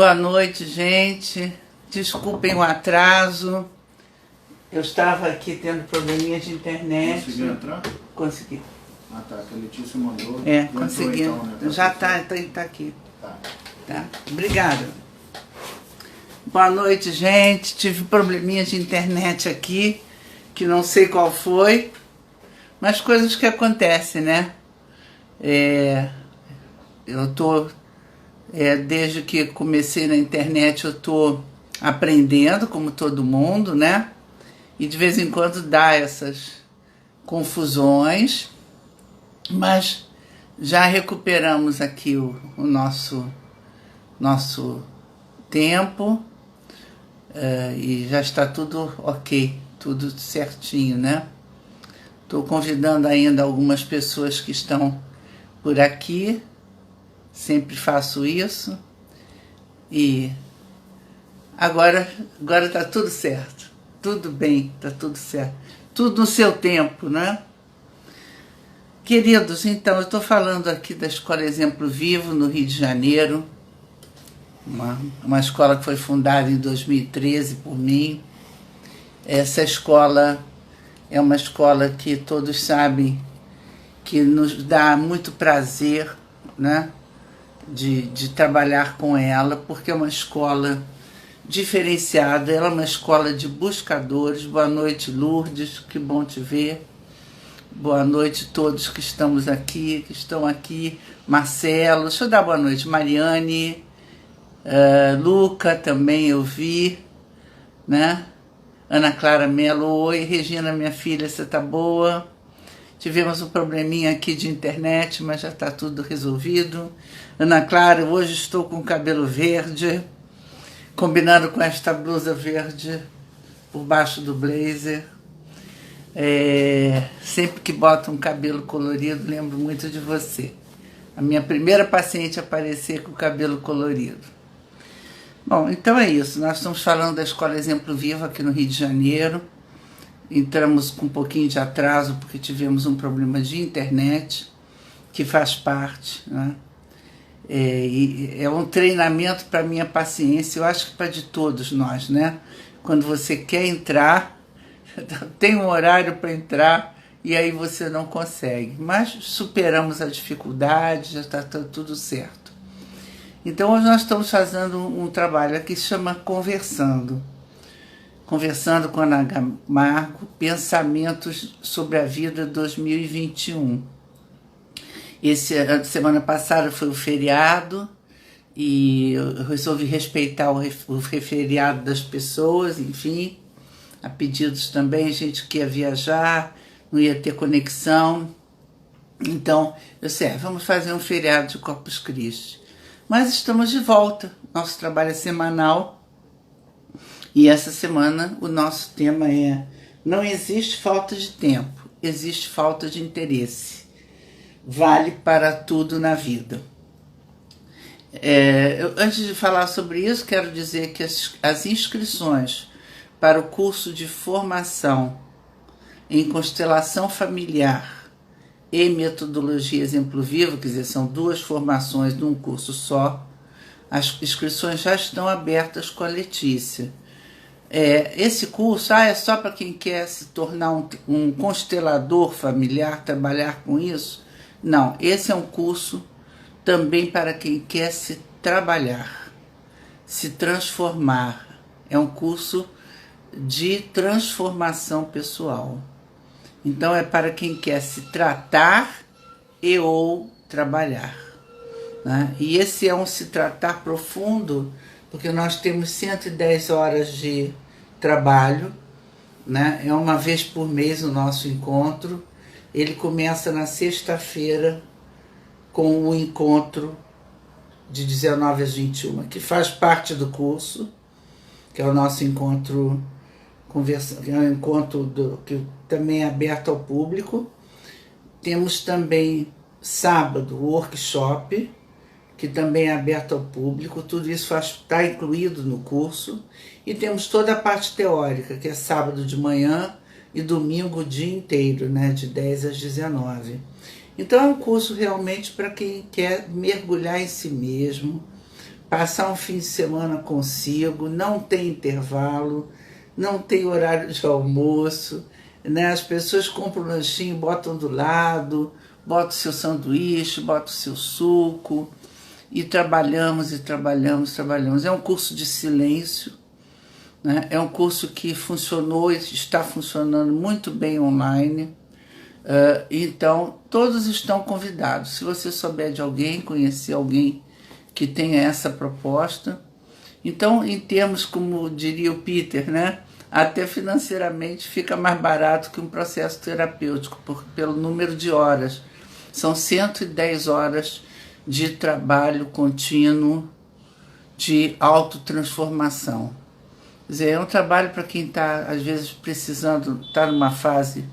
Boa noite, gente. Desculpem o atraso. Eu estava aqui tendo probleminha de internet. Conseguiu entrar? Consegui. Ah, tá. Que a Letícia mandou. Consegui. Então, né, Já tá aqui. Tá. Tá. Obrigada. Boa noite, gente. Tive probleminha de internet aqui, que não sei qual foi, mas coisas que acontecem, né? Eu tô... desde que comecei na internet eu estou aprendendo, como todo mundo, né? E de vez em quando dá essas confusões, mas já recuperamos aqui o nosso tempo e já está tudo ok, tudo certinho, né? Estou convidando ainda algumas pessoas que estão por aqui. Sempre faço isso e agora tá tudo certo, tudo bem, tá tudo certo, tudo no seu tempo, né? Queridos, então eu estou falando aqui da Escola Exemplo Vivo no Rio de Janeiro, uma escola que foi fundada em 2013 por mim. Essa escola é uma escola que todos sabem que nos dá muito prazer, né? De trabalhar com ela, porque é uma escola diferenciada, ela é uma escola de buscadores. Boa noite, Lourdes, que bom te ver. Boa noite a todos que estão aqui. Marcelo, deixa eu dar boa noite. Mariane, Luca também eu vi, né? Ana Clara Melo, oi. Regina, minha filha, você tá boa? Tivemos um probleminha aqui de internet, mas já está tudo resolvido. Ana Clara, hoje estou com o cabelo verde, combinando com esta blusa verde por baixo do blazer. Sempre que boto um cabelo colorido, lembro muito de você. A minha primeira paciente a aparecer com o cabelo colorido. Bom, então é isso. Nós estamos falando da Escola Exemplo Vivo aqui no Rio de Janeiro. Entramos com um pouquinho de atraso porque tivemos um problema de internet, que faz parte, né? É um treinamento para a minha paciência, eu acho que para de todos nós, né? Quando você quer entrar, tem um horário para entrar e aí você não consegue. Mas superamos a dificuldade, já está tudo certo. Então hoje nós estamos fazendo um trabalho aqui que se chama Conversando com a Ana Camargo, Pensamentos sobre a Vida 2021. A semana passada foi o feriado e eu resolvi respeitar o feriado das pessoas, enfim, a pedidos também, gente que ia viajar, não ia ter conexão. Então, eu disse, vamos fazer um feriado de Corpus Christi. Mas estamos de volta, nosso trabalho é semanal. E essa semana o nosso tema é: não existe falta de tempo, existe falta de interesse. Vale para tudo na vida. Antes de falar sobre isso, quero dizer que as inscrições para o curso de formação em constelação familiar e metodologia Exemplo Vivo, quer dizer, são duas formações num curso só, as inscrições já estão abertas com a Letícia. Esse curso é só para quem quer se tornar um constelador familiar, trabalhar com isso? Não, esse é um curso também para quem quer se trabalhar, se transformar. É um curso de transformação pessoal. Então é para quem quer se tratar e ou trabalhar, né? E esse é um se tratar profundo, porque nós temos 110 horas de trabalho, né? É uma vez por mês o nosso encontro. Ele começa na sexta-feira com o encontro de 19 às 21, que faz parte do curso, que é o nosso encontro, que é um encontro que também é aberto ao público. Temos também sábado o workshop, que também é aberto ao público, tudo isso está incluído no curso. E temos toda a parte teórica, que é sábado de manhã e domingo o dia inteiro, né, de 10 às 19. Então é um curso realmente para quem quer mergulhar em si mesmo, passar um fim de semana consigo, não tem intervalo, não tem horário de almoço, né? As pessoas compram um lanchinho, botam do lado, botam o seu sanduíche, botam o seu suco, e trabalhamos, e trabalhamos, trabalhamos. É um curso de silêncio, né? É um curso que funcionou e está funcionando muito bem online. Então, todos estão convidados. Se você souber de alguém, conhecer alguém que tenha essa proposta. Então, em termos, como diria o Peter, né? Até financeiramente fica mais barato que um processo terapêutico, pelo número de horas. São 110 horas de trabalho contínuo, de autotransformação. Quer dizer, é um trabalho para quem está, às vezes, precisando, está numa fase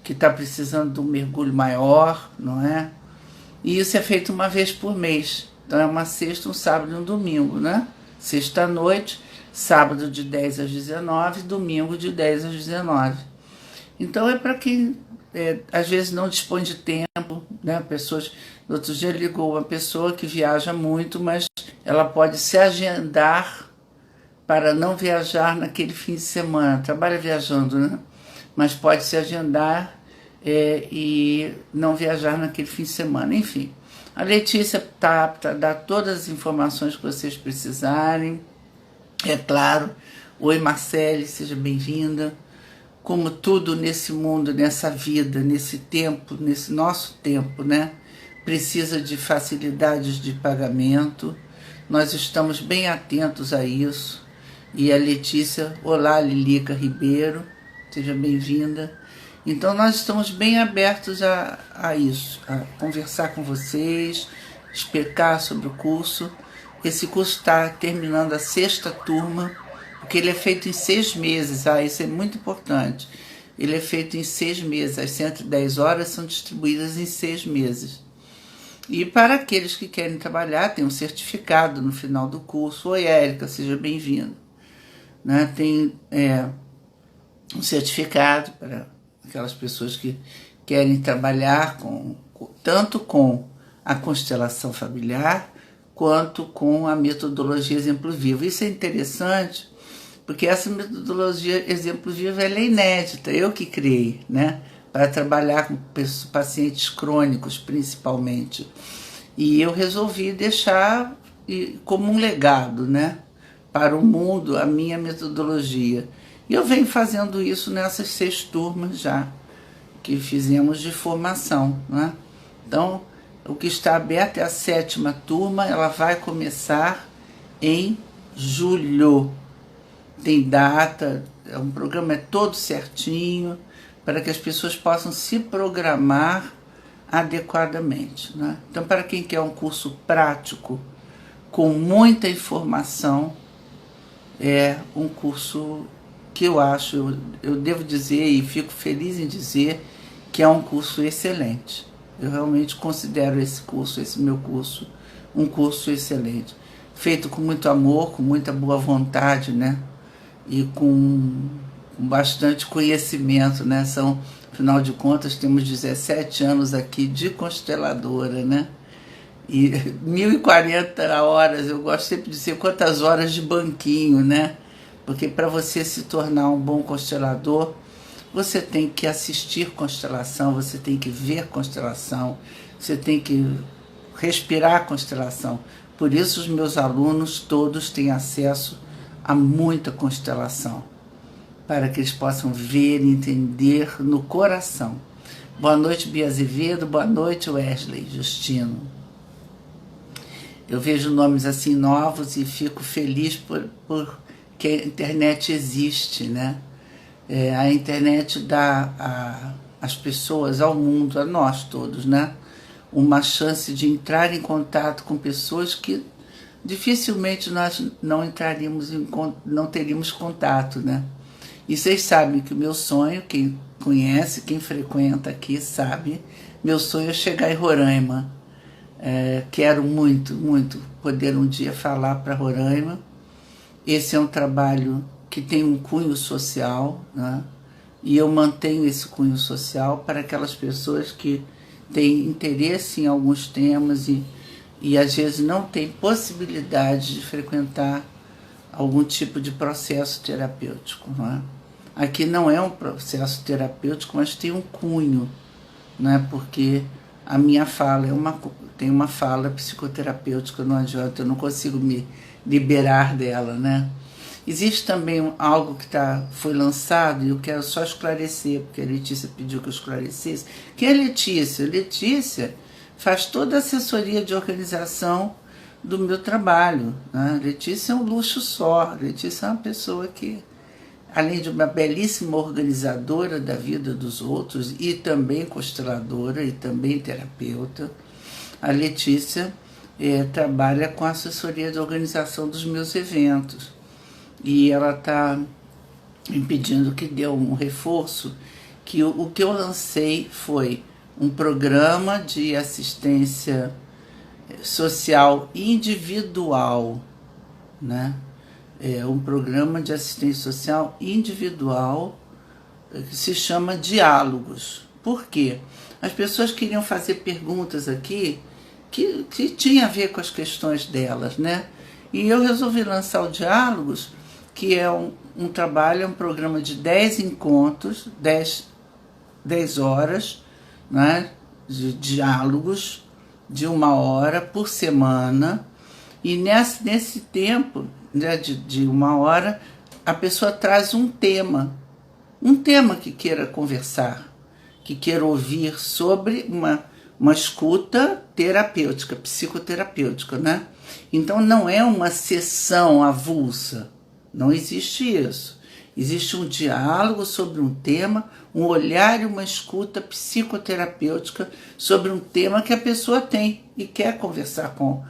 que está precisando de um mergulho maior, não é? E isso é feito uma vez por mês. Então é uma sexta, um sábado e um domingo, né? Sexta-noite, sábado de 10 às 19, domingo de 10 às 19. Então é para quem às vezes não dispõe de tempo, né? Pessoas, no outro dia ligou uma pessoa que viaja muito, mas ela pode se agendar para não viajar naquele fim de semana. Trabalha viajando, né? Mas pode se agendar e não viajar naquele fim de semana. Enfim, a Letícia está apta a dar todas as informações que vocês precisarem. É claro. Oi, Marcele, seja bem-vinda. Como tudo nesse mundo, nessa vida, nesse tempo, nesse nosso tempo, né? Precisa de facilidades de pagamento. Nós estamos bem atentos a isso. E a Letícia, olá, Lilica Ribeiro, seja bem-vinda. Então, nós estamos bem abertos a isso, a conversar com vocês, explicar sobre o curso. Esse curso está terminando a 6ª turma, porque ele é feito em 6 meses, isso é muito importante. Ele é feito em 6 meses, as 110 horas são distribuídas em 6 meses. E para aqueles que querem trabalhar, tem um certificado no final do curso. Oi, Érica, seja bem-vinda. Né? Tem um certificado para aquelas pessoas que querem trabalhar tanto com a constelação familiar quanto com a metodologia Exemplo Vivo. Isso é interessante porque essa metodologia Exemplo Vivo ela é inédita, eu que criei, né? Para trabalhar com pacientes crônicos principalmente. E eu resolvi deixar como um legado, né? Para o mundo, a minha metodologia. E eu venho fazendo isso nessas 6 turmas já, que fizemos de formação, né? Então, o que está aberto é a 7ª turma, ela vai começar em julho. Tem data, o programa é todo certinho, para que as pessoas possam se programar adequadamente, né? Então, para quem quer um curso prático, com muita informação, é um curso que eu acho, eu devo dizer e fico feliz em dizer que é um curso excelente. Eu realmente considero esse meu curso, um curso excelente. Feito com muito amor, com muita boa vontade, né? E com bastante conhecimento, né? Afinal de contas, temos 17 anos aqui de consteladora, né? E 1040 horas, eu gosto sempre de dizer quantas horas de banquinho, né? Porque para você se tornar um bom constelador, você tem que assistir constelação, você tem que ver constelação, você tem que respirar constelação. Por isso os meus alunos todos têm acesso a muita constelação, para que eles possam ver e entender no coração. Boa noite, Bia Azevedo, boa noite, Wesley Justino. Eu vejo nomes assim novos e fico feliz por que a internet existe, né? A internet dá às pessoas, ao mundo, a nós todos, né? Uma chance de entrar em contato com pessoas que dificilmente nós não teríamos contato, né? E vocês sabem que o meu sonho, quem conhece, quem frequenta aqui sabe, meu sonho é chegar em Roraima. Quero muito, muito poder um dia falar para Roraima. Esse é um trabalho que tem um cunho social, né? E eu mantenho esse cunho social para aquelas pessoas que têm interesse em alguns temas e e às vezes não tem possibilidade de frequentar algum tipo de processo terapêutico. Não é? Aqui não é um processo terapêutico, mas tem um cunho, né? Porque a minha fala tem uma fala psicoterapêutica, não adianta, eu não consigo me liberar dela, né? Existe também algo que foi lançado, e eu quero só esclarecer, porque a Letícia pediu que eu esclarecesse. Quem é a Letícia? Letícia faz toda a assessoria de organização do meu trabalho, né? Letícia é um luxo só. Letícia é uma pessoa que, além de uma belíssima organizadora da vida dos outros, e também consteladora, e também terapeuta, a Letícia trabalha com a assessoria de organização dos meus eventos. E ela está me pedindo que dê um reforço, que o que eu lancei foi um programa de assistência social individual, né? É um programa de assistência social individual que se chama Diálogos. Por quê? As pessoas queriam fazer perguntas aqui que tinha a ver com as questões delas, né? E eu resolvi lançar o Diálogos, que é um trabalho, é um programa de 10 encontros, 10 horas, né, de diálogos de 1 hora por semana, e nesse tempo, né, de 1 hora, a pessoa traz um tema que queira conversar, que queira ouvir sobre uma escuta terapêutica, psicoterapêutica, né? Então não é uma sessão avulsa, não existe isso. Existe um diálogo sobre um tema, um olhar e uma escuta psicoterapêutica sobre um tema que a pessoa tem e quer conversar com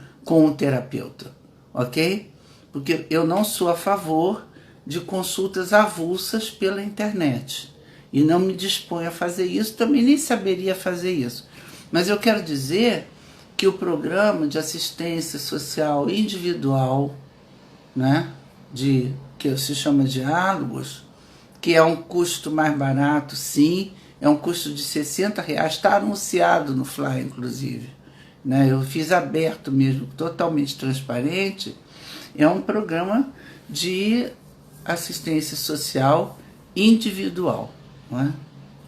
o terapeuta, ok? Porque eu não sou a favor de consultas avulsas pela internet e não me disponho a fazer isso, também nem saberia fazer isso. Mas eu quero dizer que o programa de assistência social individual, né, que se chama Diálogos, que é um custo mais barato, sim, é um custo de R$60, está anunciado no Fly, inclusive, né? Eu fiz aberto mesmo, totalmente transparente. É um programa de assistência social individual, não é?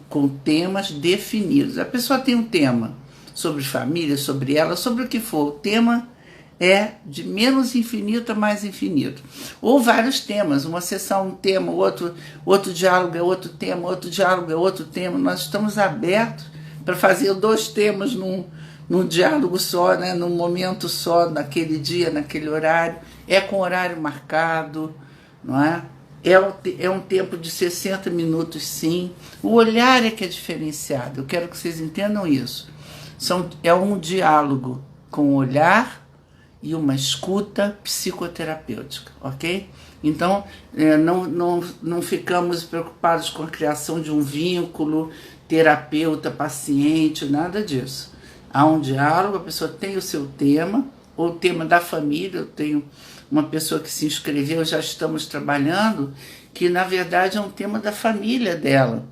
Com temas definidos. A pessoa tem um tema sobre família, sobre ela, sobre o que for. O tema é de menos infinito a mais infinito. Ou vários temas, uma sessão, um tema, outro diálogo é outro tema, outro diálogo é outro tema. Nós estamos abertos para fazer 2 temas num diálogo só, né, num momento só, naquele dia, naquele horário. É com horário marcado, não é? É um tempo de 60 minutos, sim. O olhar é que é diferenciado. Eu quero que vocês entendam isso. É um diálogo com o olhar e uma escuta psicoterapêutica, ok? Então, não ficamos preocupados com a criação de um vínculo terapeuta-paciente, nada disso. Há um diálogo, a pessoa tem o seu tema, ou o tema da família. Eu tenho uma pessoa que se inscreveu, já estamos trabalhando, que na verdade é um tema da família dela,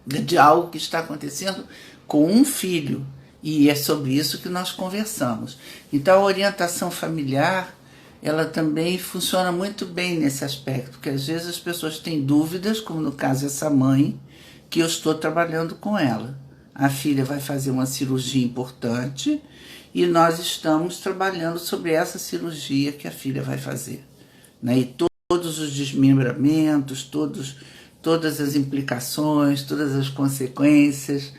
de algo que está acontecendo com um filho. E é sobre isso que nós conversamos. Então a orientação familiar, ela também funciona muito bem nesse aspecto, porque às vezes as pessoas têm dúvidas, como no caso essa mãe, que eu estou trabalhando com ela. A filha vai fazer uma cirurgia importante e nós estamos trabalhando sobre essa cirurgia que a filha vai fazer, né? E todos os desmembramentos, todas as implicações, todas as consequências,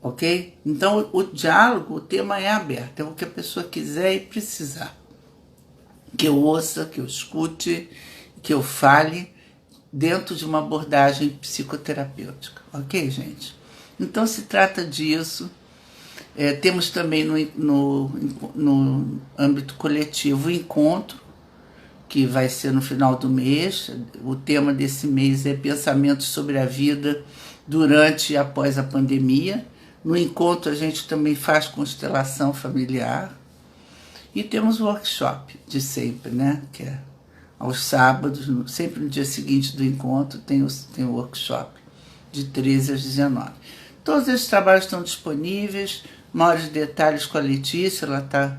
ok? Então, o diálogo, o tema é aberto, é o que a pessoa quiser e precisar. Que eu ouça, que eu escute, que eu fale dentro de uma abordagem psicoterapêutica, ok, gente? Então, se trata disso. Temos também no âmbito coletivo o encontro, que vai ser no final do mês. O tema desse mês é Pensamentos sobre a Vida durante e após a pandemia. No encontro a gente também faz constelação familiar. E temos o workshop de sempre, né? Que é aos sábados, sempre no dia seguinte do encontro, tem o workshop, de 13 às 19. Todos esses trabalhos estão disponíveis. Maiores detalhes com a Letícia, ela está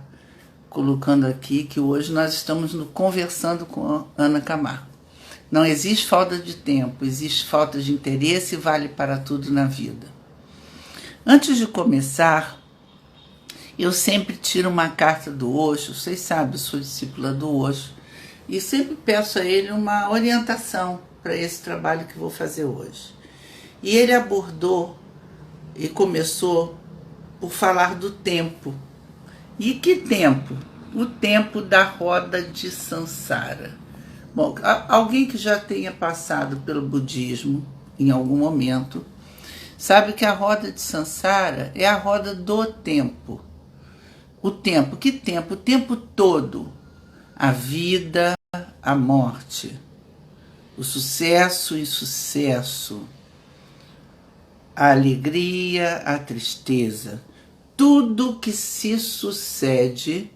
colocando aqui que hoje nós estamos conversando com a Ana Camargo. Não existe falta de tempo, existe falta de interesse e vale para tudo na vida. Antes de começar, eu sempre tiro uma carta do Osho, vocês sabem, eu sou discípula do Osho, e sempre peço a ele uma orientação para esse trabalho que vou fazer hoje. E ele abordou e começou por falar do tempo. E que tempo? O tempo da roda de Sansara. Bom, alguém que já tenha passado pelo budismo em algum momento sabe que a roda de Sansara é a roda do tempo. O tempo, que tempo? O tempo todo. A vida, a morte, o sucesso e insucesso, a alegria, a tristeza. Tudo que se sucede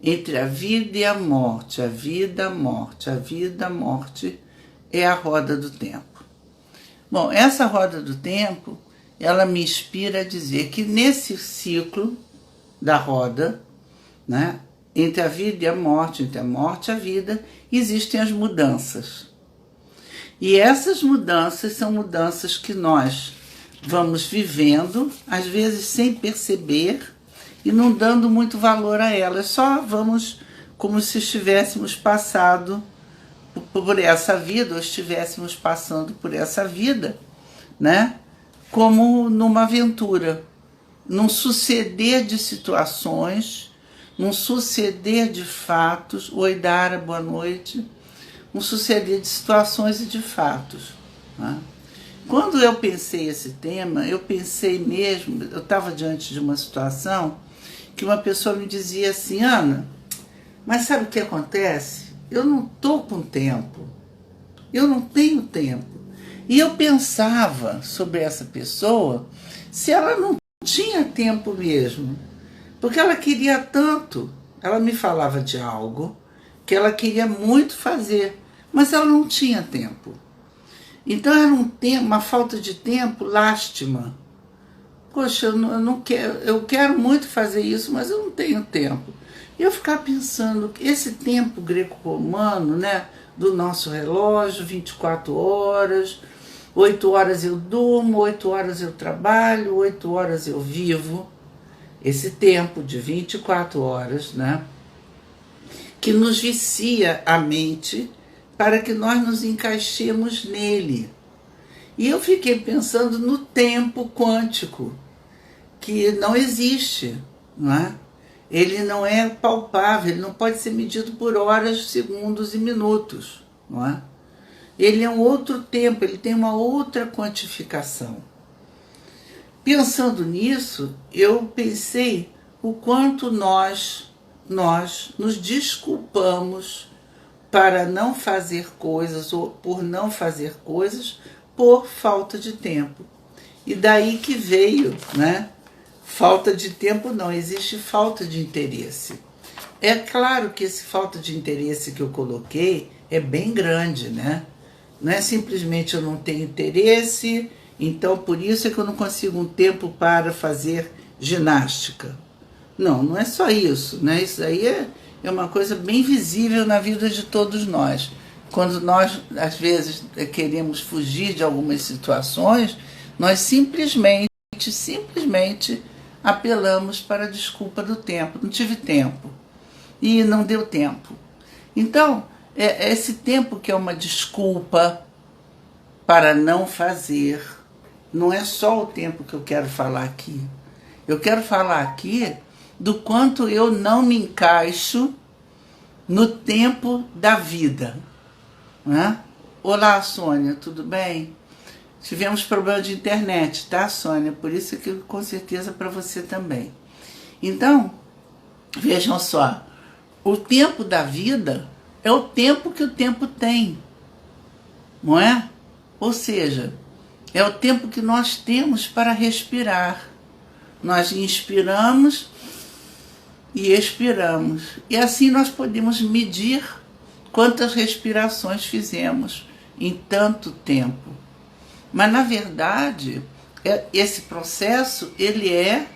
entre a vida e a morte, a vida, a morte, a vida, a morte, é a roda do tempo. Bom, essa roda do tempo, ela me inspira a dizer que nesse ciclo da roda, né, entre a vida e a morte, entre a morte e a vida, existem as mudanças. E essas mudanças são mudanças que nós vamos vivendo, às vezes sem perceber e não dando muito valor a elas, só vamos como se estivéssemos passado por essa vida, ou estivéssemos passando por essa vida, né? Como numa aventura, num suceder de situações, num suceder de fatos. Oi, Dara, boa noite. Um suceder de situações e de fatos, né? Quando eu pensei esse tema, eu pensei mesmo, eu estava diante de uma situação que uma pessoa me dizia assim: Ana, mas sabe o que acontece? Eu não estou com tempo, eu não tenho tempo. E eu pensava sobre essa pessoa se ela não tinha tempo mesmo, porque ela queria tanto, ela me falava de algo que ela queria muito fazer, mas ela não tinha tempo. Então era uma falta de tempo lástima. Poxa, eu não quero, eu quero muito fazer isso, mas eu não tenho tempo. E eu ficava pensando que esse tempo greco-romano, né, do nosso relógio, 24 horas, 8 horas eu durmo, 8 horas eu trabalho, 8 horas eu vivo. Esse tempo de 24 horas, né, que nos vicia a mente para que nós nos encaixemos nele. E eu fiquei pensando no tempo quântico, que não existe, não é? Ele não é palpável, ele não pode ser medido por horas, segundos e minutos, não é? Ele é um outro tempo, ele tem uma outra quantificação. Pensando nisso, eu pensei o quanto nós nos desculpamos para não fazer coisas ou por não fazer coisas por falta de tempo. E daí que veio, né? Falta de tempo não, existe falta de interesse. É claro que esse falta de interesse que eu coloquei é bem grande, né? Não é simplesmente eu não tenho interesse, então por isso é que eu não consigo um tempo para fazer ginástica. Não, não é só isso, né? Isso aí é uma coisa bem visível na vida de todos nós. Quando nós, às vezes, queremos fugir de algumas situações, nós simplesmente apelamos para a desculpa do tempo. Não tive tempo. E não deu tempo. Então, é esse tempo que é uma desculpa para não fazer. Não é só o tempo que eu quero falar aqui. Eu quero falar aqui do quanto eu não me encaixo no tempo da vida, né? Olá, Sônia, tudo bem? Tivemos problema de internet, tá, Sônia? Por isso que com certeza para você também. Então, vejam só, o tempo da vida é o tempo que o tempo tem, não é? Ou seja, é o tempo que nós temos para respirar. Nós inspiramos e expiramos. E assim nós podemos medir quantas respirações fizemos em tanto tempo. Mas, na verdade, esse processo ele é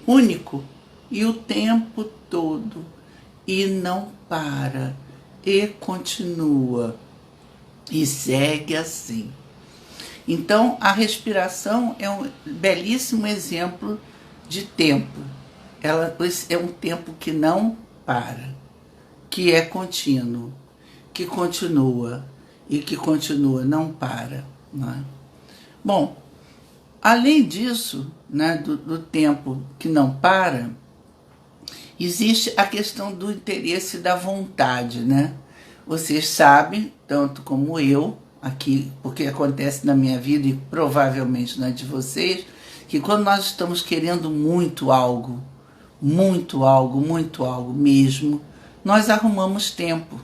único e o tempo todo. e não para, e continua, e segue assim. Então, a respiração é um belíssimo exemplo de tempo. Ela é um tempo que não para, que é contínuo, que continua e que continua, não para. Não é? Bom, além disso, né, do tempo que não para, existe a questão do interesse e da vontade, né? Vocês sabem, tanto como eu, aqui, porque acontece na minha vida e provavelmente na de vocês, que quando nós estamos querendo muito algo mesmo, nós arrumamos tempo.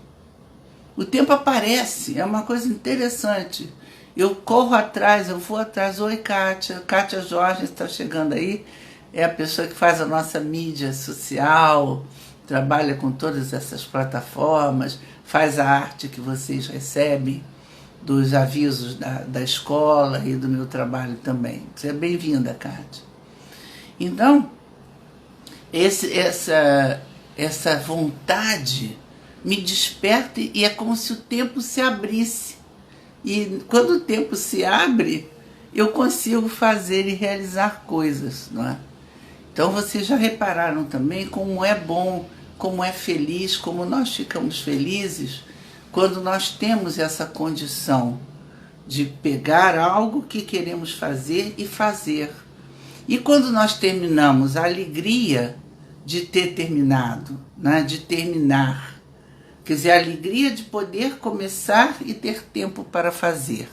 O tempo aparece, é uma coisa interessante. Eu corro atrás, eu vou atrás. Oi, Kátia. Kátia Jorge está chegando aí. É a pessoa que faz a nossa mídia social, trabalha com todas essas plataformas, faz a arte que vocês recebem dos avisos da escola e do meu trabalho também. Você é bem-vinda, Kátia. Então, essa vontade me desperta e é como se o tempo se abrisse. E quando o tempo se abre, eu consigo fazer e realizar coisas, não é? Então vocês já repararam também como é bom, como é feliz, como nós ficamos felizes quando nós temos essa condição de pegar algo que queremos fazer e fazer. E quando nós terminamos, a alegria de ter terminado, né? De terminar. Quer dizer, a alegria de poder começar e ter tempo para fazer.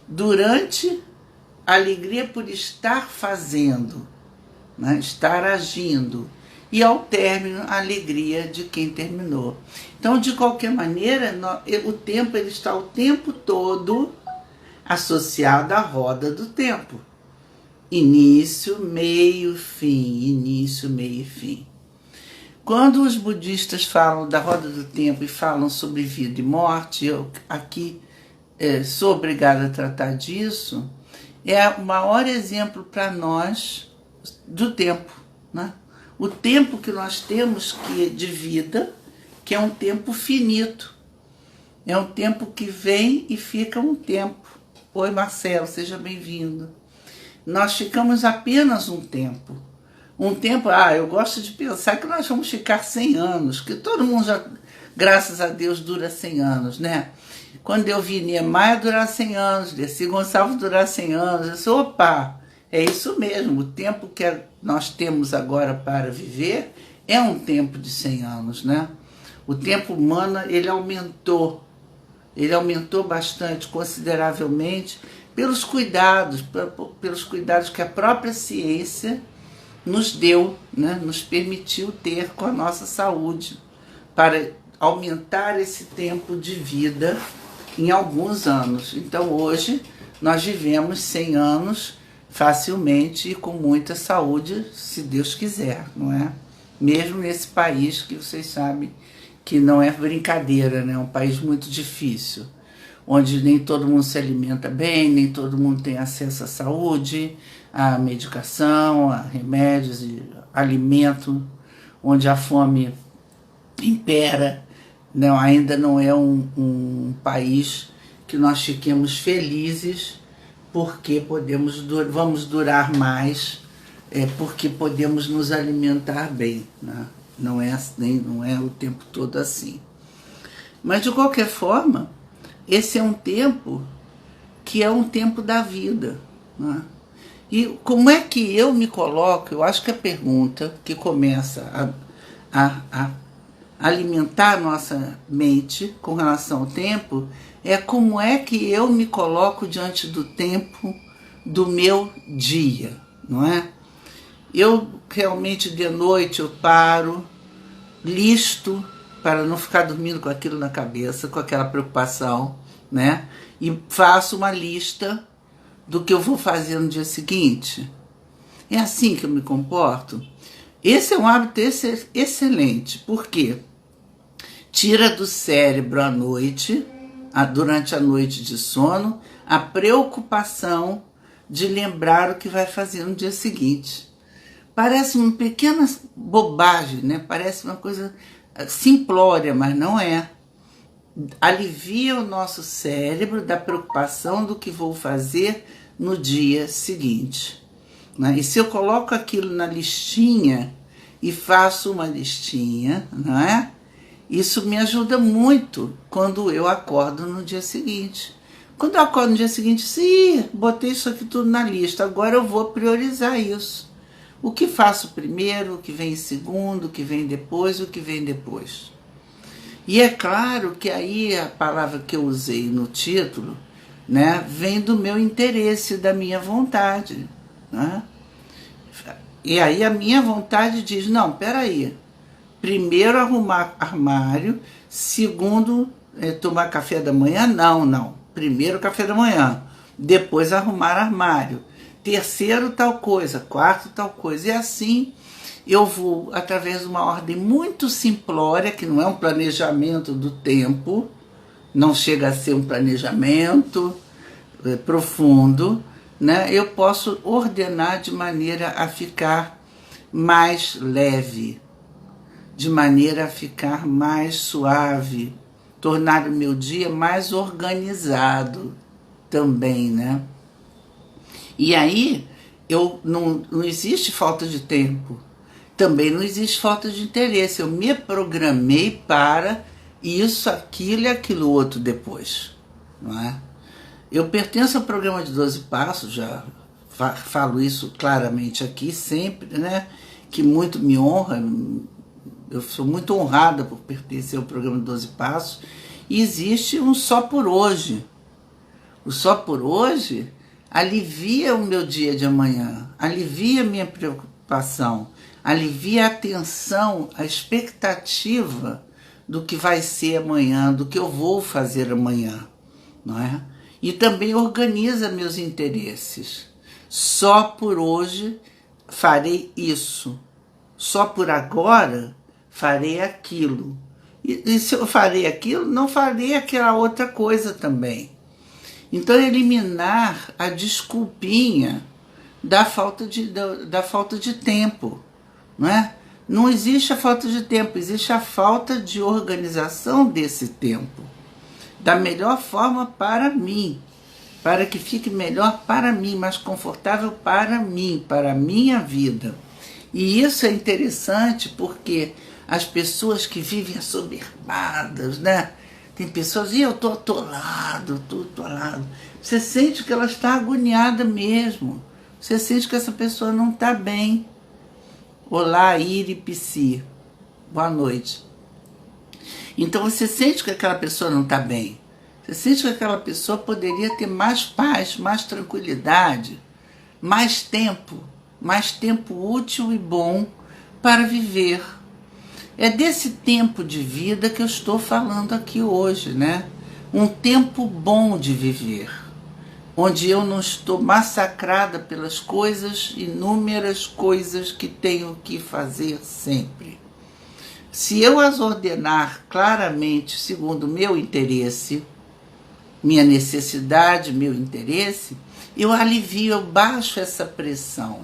Durante, a alegria por estar fazendo, né? Estar agindo. E ao término, a alegria de quem terminou. Então, de qualquer maneira, o tempo ele está o tempo todo associado à roda do tempo. Início, meio, fim. Início, meio e fim. Quando os budistas falam da roda do tempo e falam sobre vida e morte, eu aqui sou obrigada a tratar disso, é o maior exemplo para nós do tempo, né? O tempo que nós temos de vida, que é um tempo finito, é um tempo que vem e fica um tempo. Oi, Marcelo, seja bem-vindo. Nós ficamos apenas um tempo. Um tempo, eu gosto de pensar que nós vamos ficar 100 anos, que todo mundo já, graças a Deus, dura 100 anos, né? Quando eu vi Niemeyer durar 100 anos, Dercy Gonçalves durar 100 anos, eu disse, opa, é isso mesmo, o tempo que nós temos agora para viver é um tempo de 100 anos, né? O tempo humano, ele aumentou bastante, consideravelmente, pelos cuidados que a própria ciência nos deu, né? Nos permitiu ter com a nossa saúde, para aumentar esse tempo de vida em alguns anos. Então hoje nós vivemos 100 anos facilmente e com muita saúde, se Deus quiser, não é? Mesmo nesse país que vocês sabem que não é brincadeira, né? É um país muito difícil, onde nem todo mundo se alimenta bem, nem todo mundo tem acesso à saúde, à medicação, a remédios e alimento, onde a fome impera. Não, ainda não é um país que nós fiquemos felizes porque vamos durar mais, porque podemos nos alimentar bem, né? Não é o tempo todo assim. Mas de qualquer forma, esse é um tempo que é um tempo da vida, né? E como é que eu me coloco? Eu acho que a pergunta que começa a alimentar a nossa mente com relação ao tempo é como é que eu me coloco diante do tempo do meu dia, não é? Eu realmente de noite eu paro, listo, para não ficar dormindo com aquilo na cabeça, com aquela preocupação, né? E faço uma lista do que eu vou fazer no dia seguinte. É assim que eu me comporto. Esse é um hábito excelente, porque tira do cérebro à noite, durante a noite de sono, a preocupação de lembrar o que vai fazer no dia seguinte. Parece uma pequena bobagem, né? Parece uma coisa simplória, mas não é. Alivia o nosso cérebro da preocupação do que vou fazer no dia seguinte, né? E se eu coloco aquilo na listinha e faço uma listinha, não é? Isso me ajuda muito quando eu acordo no dia seguinte. Quando eu acordo no dia seguinte, sim, botei isso aqui tudo na lista, agora eu vou priorizar isso. O que faço primeiro, o que vem em segundo, o que vem depois, o que vem depois. E é claro que aí a palavra que eu usei no título, né, vem do meu interesse, da minha vontade, né? E aí a minha vontade diz, não, peraí, primeiro arrumar armário, segundo tomar café da manhã, não, primeiro café da manhã, depois arrumar armário, terceiro tal coisa, quarto tal coisa, e assim eu vou, através de uma ordem muito simplória, que não é um planejamento do tempo, não chega a ser um planejamento profundo, né? Eu posso ordenar de maneira a ficar mais leve, de maneira a ficar mais suave, tornar o meu dia mais organizado também, né? E aí, não existe falta de tempo, também não existe falta de interesse. Eu me programei para isso, aquilo e aquilo outro depois, não é? Eu pertenço ao programa de 12 Passos, já falo isso claramente aqui sempre, né? Que muito me honra, eu sou muito honrada por pertencer ao programa de 12 Passos, e existe um só por hoje. O só por hoje alivia o meu dia de amanhã, alivia a minha preocupação, alivia a tensão, a expectativa do que vai ser amanhã, do que eu vou fazer amanhã, não é? E também organiza meus interesses. Só por hoje farei isso. Só por agora farei aquilo. E se eu farei aquilo, não farei aquela outra coisa também. Então, eliminar a desculpinha da falta de tempo, não é? Não existe a falta de tempo, existe a falta de organização desse tempo, da melhor forma para mim, para que fique melhor para mim, mais confortável para mim, para a minha vida. E isso é interessante porque as pessoas que vivem assoberbadas, né? Tem pessoas, e eu estou atolado. Você sente que ela está agoniada mesmo. Você sente que essa pessoa não está bem. Olá, Iri Psi. Boa noite. Então você sente que aquela pessoa não está bem. Você sente que aquela pessoa poderia ter mais paz, mais tranquilidade, mais tempo útil e bom para viver. É desse tempo de vida que eu estou falando aqui hoje, né? Um tempo bom de viver, onde eu não estou massacrada pelas coisas, inúmeras coisas que tenho que fazer sempre. Se eu as ordenar claramente segundo o meu interesse, minha necessidade, meu interesse, eu alivio, eu baixo essa pressão.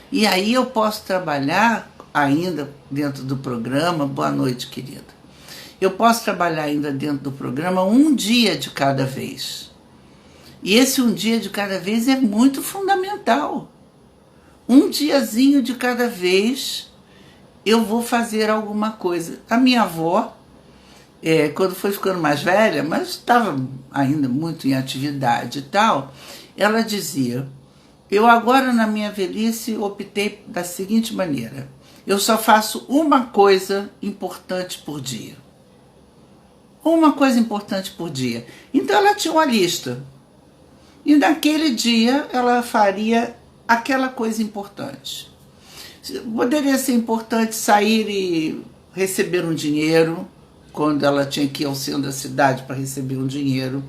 E aí eu posso trabalhar ainda dentro do programa, boa noite, querida. Eu posso trabalhar ainda dentro do programa um dia de cada vez. E esse um dia de cada vez é muito fundamental. Um diazinho de cada vez eu vou fazer alguma coisa. A minha avó, quando foi ficando mais velha, mas estava ainda muito em atividade e tal, ela dizia, eu agora na minha velhice optei da seguinte maneira, eu só faço uma coisa importante por dia. Uma coisa importante por dia. Então ela tinha uma lista. E naquele dia ela faria aquela coisa importante. Poderia ser importante sair e receber um dinheiro, quando ela tinha que ir ao centro da cidade para receber um dinheiro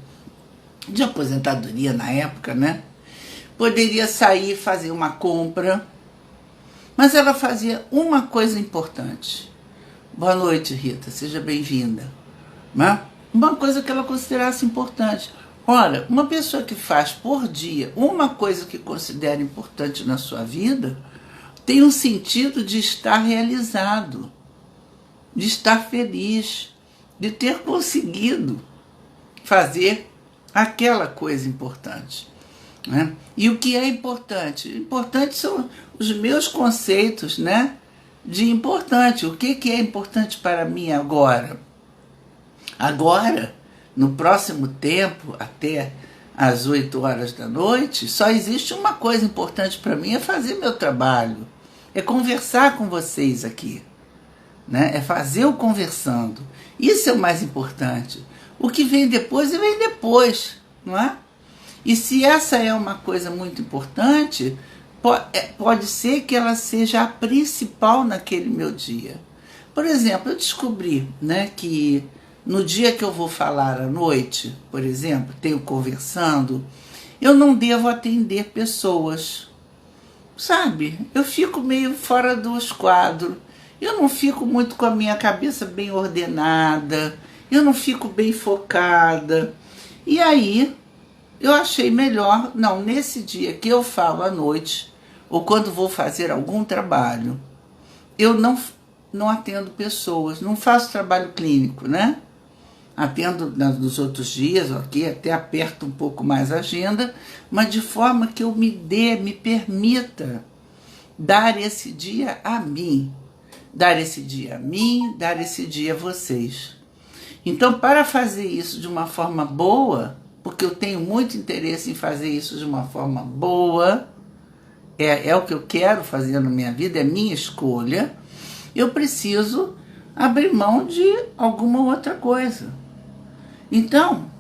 de aposentadoria na época, né? Poderia sair e fazer uma compra. Mas ela fazia uma coisa importante. Boa noite, Rita, seja bem-vinda. Né? Uma coisa que ela considerasse importante. Ora, uma pessoa que faz por dia uma coisa que considera importante na sua vida, tem um sentido de estar realizado. de estar feliz, de ter conseguido fazer aquela coisa importante, né? E o que é importante? Importante são os meus conceitos, né, de importante. O que é importante para mim agora? Agora, no próximo tempo, até às 8 horas da noite, só existe uma coisa importante para mim, é fazer meu trabalho, é conversar com vocês aqui, né? É fazer o conversando. Isso é o mais importante. O que vem depois, não é? E se essa é uma coisa muito importante, pode ser que ela seja a principal naquele meu dia. Por exemplo, eu descobri, né, que no dia que eu vou falar à noite, por exemplo, tenho conversando, eu não devo atender pessoas. Sabe? Eu fico meio fora dos quadros. Eu não fico muito com a minha cabeça bem ordenada. Eu não fico bem focada. E aí, eu achei melhor, não, nesse dia que eu falo à noite, ou quando vou fazer algum trabalho, eu não atendo pessoas, não faço trabalho clínico, né? Atendo nos outros dias, aqui até aperto um pouco mais a agenda, mas de forma que eu me permita dar esse dia a mim, dar esse dia a mim, dar esse dia a vocês. Então, para fazer isso de uma forma boa, porque eu tenho muito interesse em fazer isso de uma forma boa, é o que eu quero fazer na minha vida, é minha escolha, eu preciso abrir mão de alguma outra coisa. Então,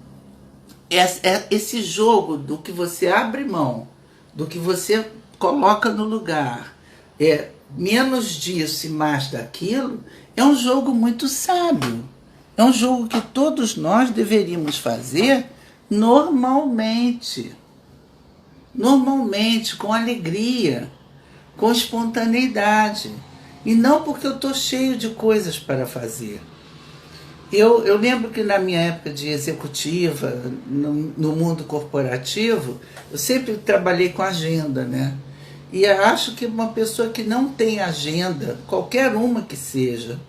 esse jogo do que você abre mão, do que você coloca no lugar, menos disso e mais daquilo, é um jogo muito sábio. É um jogo que todos nós deveríamos fazer normalmente. Normalmente, com alegria, com espontaneidade. E não porque eu estou cheio de coisas para fazer. Eu lembro que na minha época de executiva, no mundo corporativo, eu sempre trabalhei com agenda, né? E eu acho que uma pessoa que não tem agenda, qualquer uma que seja,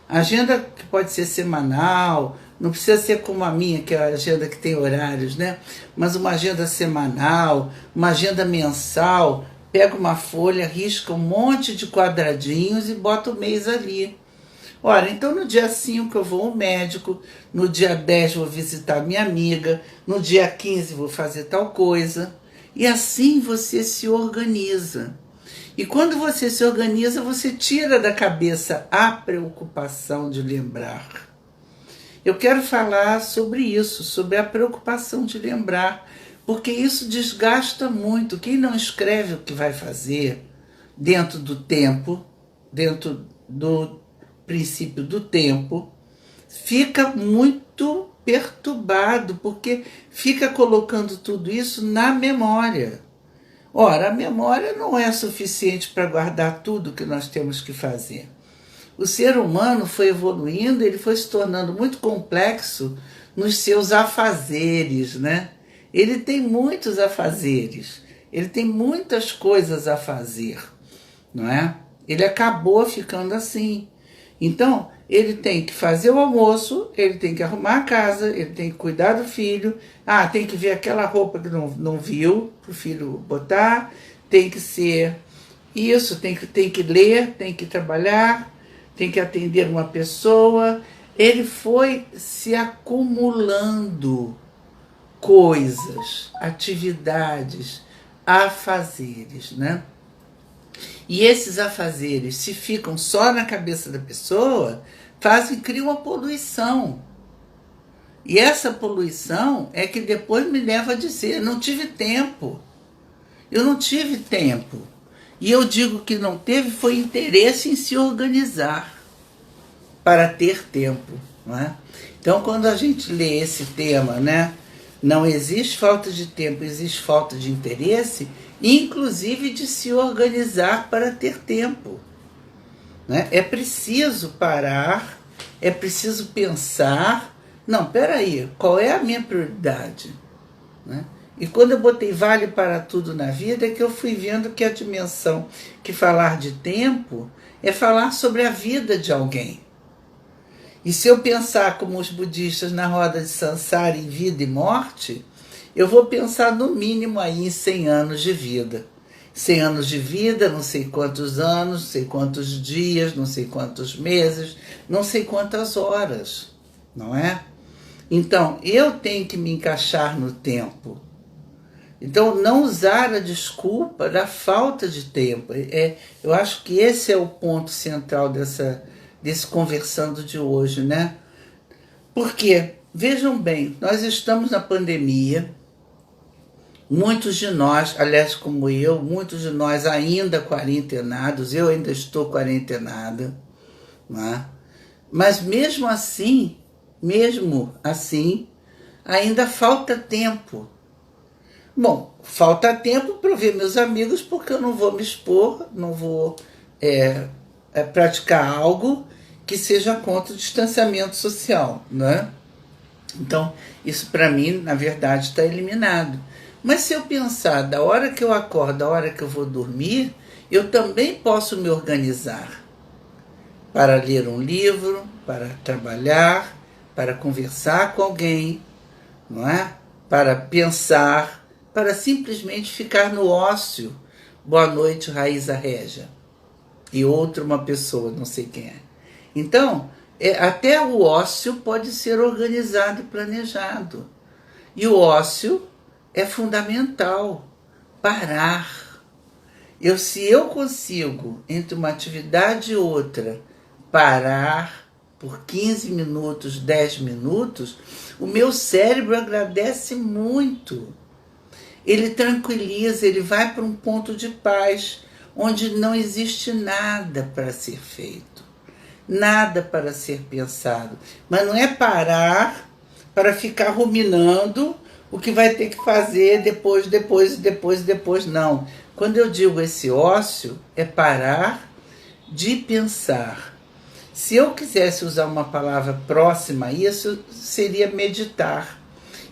agenda que pode ser semanal, não precisa ser como a minha, que é a agenda que tem horários, né? Mas uma agenda semanal, uma agenda mensal, pega uma folha, risca um monte de quadradinhos e bota o mês ali. Ora, então no dia 5 eu vou ao médico, no dia 10 vou visitar minha amiga, no dia 15 vou fazer tal coisa. E assim você se organiza. E quando você se organiza, você tira da cabeça a preocupação de lembrar. Eu quero falar sobre isso, sobre a preocupação de lembrar, porque isso desgasta muito. Quem não escreve o que vai fazer dentro do tempo, dentro do princípio do tempo, fica muito perturbado, porque fica colocando tudo isso na memória. Ora, a memória não é suficiente para guardar tudo que nós temos que fazer. O ser humano foi evoluindo, ele foi se tornando muito complexo nos seus afazeres, né? Ele tem muitos afazeres, ele tem muitas coisas a fazer, não é? Ele acabou ficando assim. Então, ele tem que fazer o almoço, ele tem que arrumar a casa, ele tem que cuidar do filho, tem que ver aquela roupa que não viu, para o filho botar, tem que ser isso, tem que ler, tem que trabalhar, tem que atender uma pessoa. Ele foi se acumulando coisas, atividades, afazeres, né? E esses afazeres, se ficam só na cabeça da pessoa, criam uma poluição. E essa poluição é que depois me leva a dizer, não tive tempo. Eu não tive tempo. E eu digo que não teve foi interesse em se organizar para ter tempo, não é? Então, quando a gente lê esse tema, né, não existe falta de tempo, existe falta de interesse, inclusive de se organizar para ter tempo, né? É preciso parar, é preciso pensar, não, peraí, qual é a minha prioridade, né? E quando eu botei vale para tudo na vida, é que eu fui vendo que a dimensão que falar de tempo é falar sobre a vida de alguém. E se eu pensar como os budistas na roda de Sansara em vida e morte, eu vou pensar no mínimo aí em 100 anos de vida. 100 anos de vida, não sei quantos anos, não sei quantos dias, não sei quantos meses, não sei quantas horas, não é? Então, eu tenho que me encaixar no tempo. Então, não usar a desculpa da falta de tempo. Eu acho que esse é o ponto central desse conversando de hoje, né? Porque, vejam bem, nós estamos na pandemia, muitos de nós, aliás, como eu, muitos de nós ainda quarentenados, eu ainda estou quarentenada, né? Mas mesmo assim, ainda falta tempo. Bom, falta tempo para eu ver meus amigos, porque eu não vou me expor, não vou praticar algo que seja contra o distanciamento social, né? Então, isso para mim, na verdade, está eliminado. Mas se eu pensar da hora que eu acordo, da hora que eu vou dormir, eu também posso me organizar para ler um livro, para trabalhar, para conversar com alguém, não é? Para pensar, para simplesmente ficar no ócio. Boa noite, Raíza Régia. E outra, uma pessoa, não sei quem é. Então, até o ócio pode ser organizado e planejado. E o ócio é fundamental. Parar. Se eu consigo, entre uma atividade e outra, parar por 15 minutos, 10 minutos, o meu cérebro agradece muito. Ele tranquiliza, ele vai para um ponto de paz, onde não existe nada para ser feito, nada para ser pensado. Mas não é parar para ficar ruminando o que vai ter que fazer depois, não. Quando eu digo esse ócio, é parar de pensar. Se eu quisesse usar uma palavra próxima a isso, seria meditar.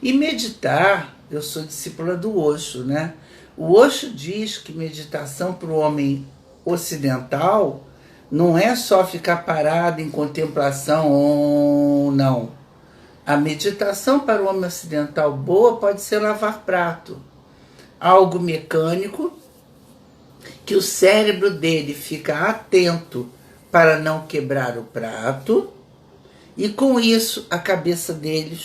E meditar, eu sou discípula do Osho, né? O Osho diz que meditação para o homem ocidental não é só ficar parado em contemplação, não. A meditação para o homem ocidental boa pode ser lavar prato. Algo mecânico, que o cérebro dele fica atento para não quebrar o prato, e com isso a cabeça dele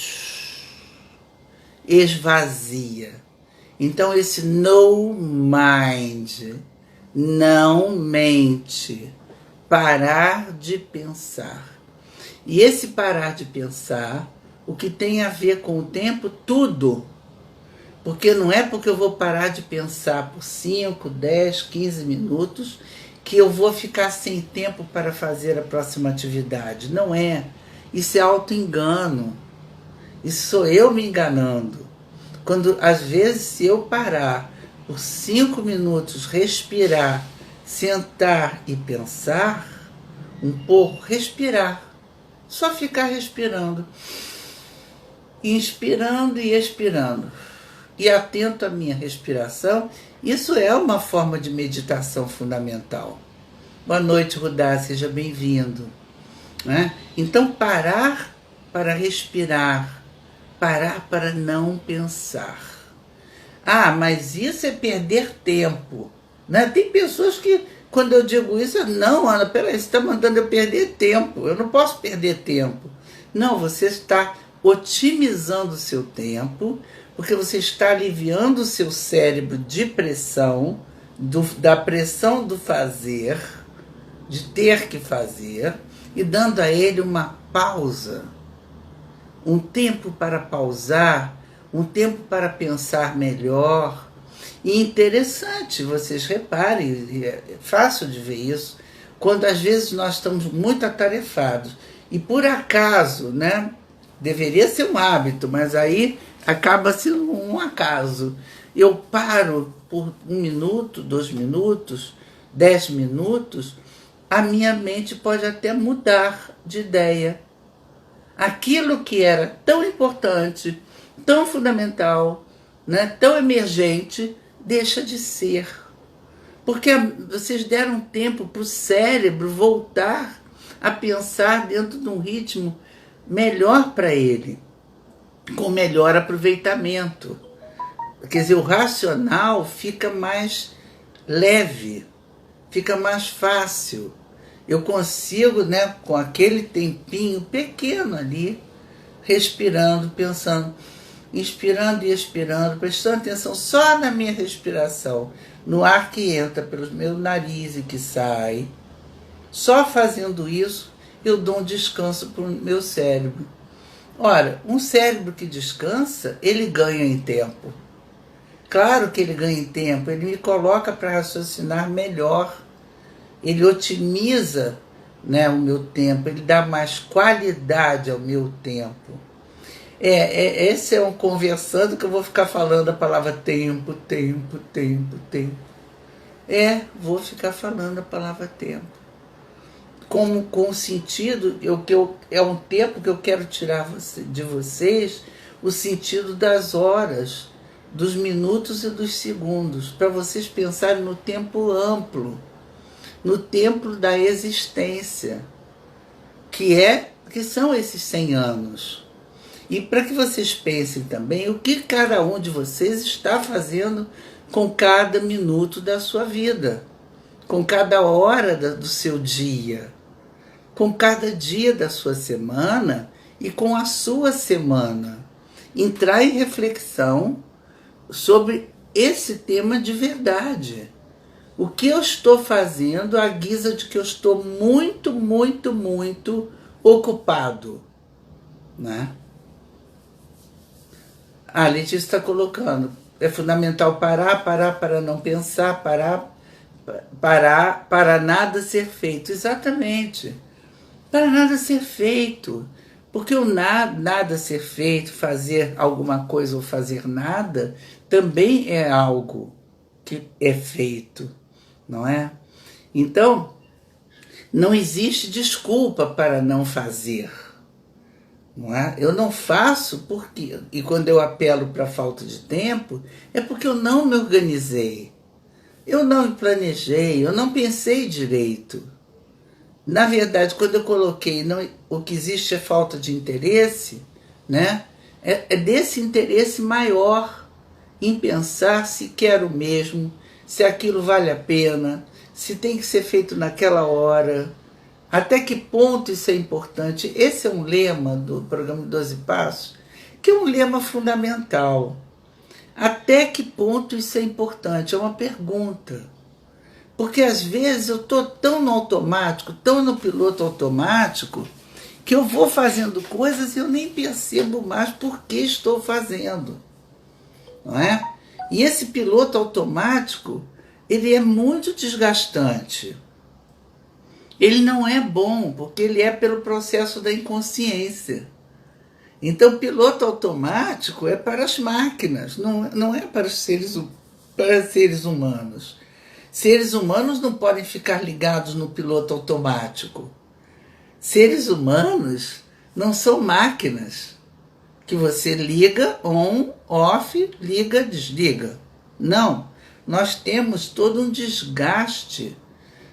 esvazia. Então esse no mind, não mente, parar de pensar. E esse parar de pensar, o que tem a ver com o tempo, tudo. Porque não é porque eu vou parar de pensar por 5, 10, 15 minutos que eu vou ficar sem tempo para fazer a próxima atividade. Não é. Isso é auto-engano. Isso sou eu me enganando. Quando, às vezes, se eu parar por 5 minutos, respirar, sentar e pensar, um pouco, respirar. Só ficar respirando. Inspirando e expirando. E atento à minha respiração, isso é uma forma de meditação fundamental. Boa noite, Rudá, seja bem-vindo. Né? Então, parar para respirar, parar para não pensar. Ah, mas isso é perder tempo. Né? Tem pessoas que, quando eu digo isso, não, Ana, peraí, você está mandando eu perder tempo, eu não posso perder tempo. Não, você está otimizando o seu tempo, porque você está aliviando o seu cérebro de pressão, da pressão do fazer, de ter que fazer, e dando a ele uma pausa, um tempo para pausar, um tempo para pensar melhor. E interessante, vocês reparem, é fácil de ver isso, quando às vezes nós estamos muito atarefados, e por acaso, né, deveria ser um hábito, mas aí acaba sendo um acaso. Eu paro por 1 minuto, 2 minutos, 10 minutos, a minha mente pode até mudar de ideia. Aquilo que era tão importante, tão fundamental, né, tão emergente, deixa de ser. Porque vocês deram tempo para o cérebro voltar a pensar dentro de um ritmo melhor para ele, com melhor aproveitamento. Quer dizer, o racional fica mais leve, fica mais fácil. Eu consigo, né, com aquele tempinho pequeno ali, respirando, pensando, inspirando e expirando, prestando atenção só na minha respiração, no ar que entra pelo meu nariz e que sai. Só fazendo isso, eu dou um descanso para o meu cérebro. Ora, um cérebro que descansa, ele ganha em tempo. Claro que ele ganha em tempo, ele me coloca para raciocinar melhor. Ele otimiza, né, o meu tempo, ele dá mais qualidade ao meu tempo. Esse é um conversando que eu vou ficar falando a palavra tempo, tempo, tempo, tempo. Vou ficar falando a palavra tempo. Com o sentido, é um tempo que eu quero tirar de vocês o sentido das horas, dos minutos e dos segundos, para vocês pensarem no tempo amplo, no tempo da existência, que são esses 100 anos. E para que vocês pensem também o que cada um de vocês está fazendo com cada minuto da sua vida, com cada hora do seu dia, com cada dia da sua semana e com a sua semana. Entrar em reflexão sobre esse tema de verdade. O que eu estou fazendo à guisa de que eu estou muito, muito, muito ocupado, né? A Letícia está colocando, é fundamental parar para não pensar, parar para nada ser feito. Exatamente, para nada ser feito. Porque o nada ser feito, fazer alguma coisa ou fazer nada, também é algo que é feito, não é? Então, não existe desculpa para não fazer. Não é? Eu não faço porque, e quando eu apelo para a falta de tempo, é porque eu não me organizei, eu não me planejei, eu não pensei direito. Na verdade, quando eu coloquei o que existe é falta de interesse, né? É desse interesse maior em pensar se quero mesmo, se aquilo vale a pena, se tem que ser feito naquela hora. Até que ponto isso é importante? Esse é um lema do programa 12 Passos, que é um lema fundamental. Até que ponto isso é importante? É uma pergunta. Porque às vezes eu estou tão no automático, tão no piloto automático, que eu vou fazendo coisas e eu nem percebo mais por que estou fazendo. Não é? E esse piloto automático, ele é muito desgastante. Ele não é bom, porque ele é pelo processo da inconsciência. Então, piloto automático é para as máquinas, não é para seres humanos. Seres humanos não podem ficar ligados no piloto automático. Seres humanos não são máquinas que você liga, on, off, liga, desliga. Não, nós temos todo um desgaste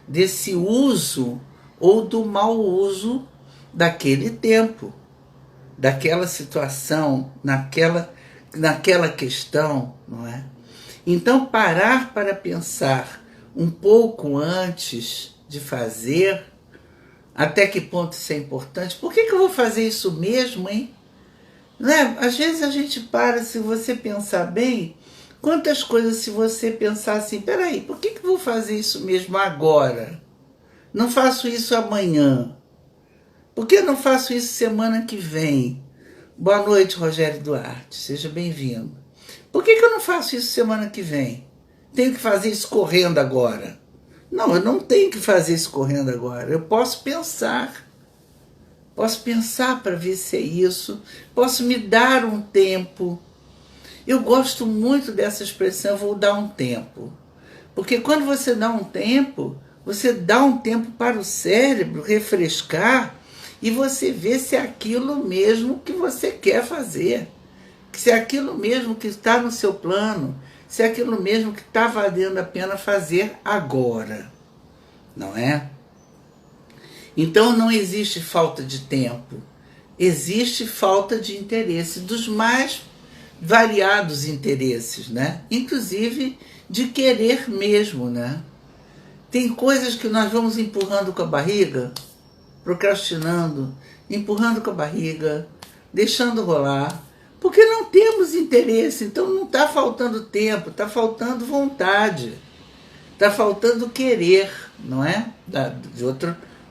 desse uso ou do mau uso daquele tempo, daquela situação, naquela questão, não é? Então, parar para pensar um pouco antes de fazer, até que ponto isso é importante. Por que eu vou fazer isso mesmo, hein? Né? Às vezes a gente para, se você pensar bem, quantas coisas se você pensar assim, peraí, por que eu vou fazer isso mesmo agora? Não faço isso amanhã. Por que eu não faço isso semana que vem? Boa noite, Rogério Duarte, seja bem-vindo. Por que eu não faço isso semana que vem? Tenho que fazer isso correndo agora. Não, eu não tenho que fazer isso correndo agora. Eu posso pensar. Posso pensar para ver se é isso. Posso me dar um tempo. Eu gosto muito dessa expressão, vou dar um tempo. Porque quando você dá um tempo, você dá um tempo para o cérebro refrescar e você vê se é aquilo mesmo que você quer fazer. Se é aquilo mesmo que está no seu plano, se é aquilo mesmo que está valendo a pena fazer agora, não é? Então não existe falta de tempo, existe falta de interesse, dos mais variados interesses, né? Inclusive de querer mesmo, né? Tem coisas que nós vamos empurrando com a barriga, procrastinando, empurrando com a barriga, deixando rolar, porque não temos interesse. Então não está faltando tempo, está faltando vontade, está faltando querer, não é?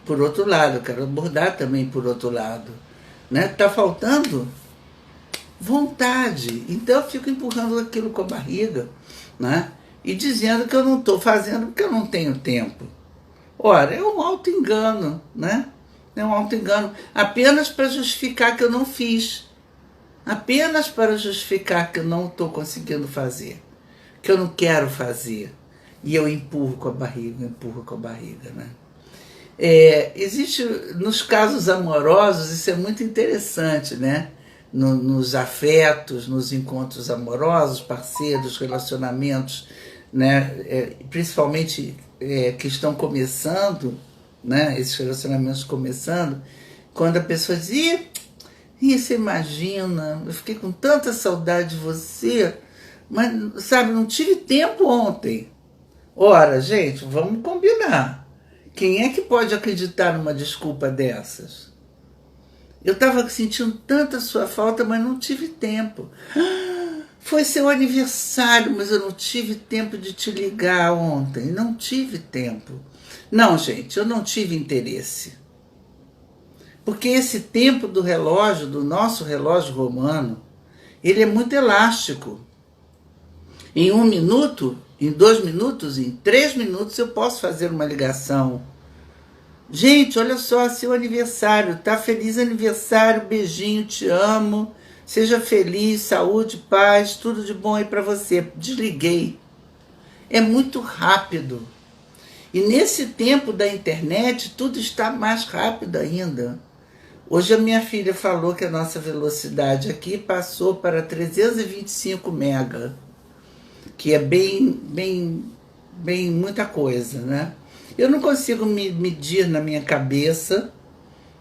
Por outro lado, eu quero abordar também por outro lado, né? Está faltando vontade. Então eu fico empurrando aquilo com a barriga, né? E dizendo que eu não estou fazendo porque eu não tenho tempo. Ora, é um auto-engano, né? É um auto-engano apenas para justificar que eu não fiz. Apenas para justificar que eu não estou conseguindo fazer. Que eu não quero fazer. E eu empurro com a barriga, né? Existe, nos casos amorosos, isso é muito interessante, né? Nos afetos, nos encontros amorosos, parceiros, relacionamentos, né? Principalmente que estão começando, né? Esses relacionamentos começando, quando a pessoa diz, você imagina, eu fiquei com tanta saudade de você, mas, sabe, não tive tempo ontem. Ora, gente, vamos combinar. Quem é que pode acreditar numa desculpa dessas? Eu estava sentindo tanta sua falta, mas não tive tempo. Foi seu aniversário, mas eu não tive tempo de te ligar ontem. Não tive tempo. Não, gente, eu não tive interesse. Porque esse tempo do relógio, do nosso relógio romano, ele é muito elástico. Em 1 minuto, em 2 minutos, em 3 minutos eu posso fazer uma ligação. Gente, olha só, seu aniversário, tá? Feliz aniversário, beijinho, te amo. Seja feliz, saúde, paz, tudo de bom aí para você. Desliguei. É muito rápido. E nesse tempo da internet, tudo está mais rápido ainda. Hoje a minha filha falou que a nossa velocidade aqui passou para 325 mega, que é bem muita coisa, né? Eu não consigo medir na minha cabeça,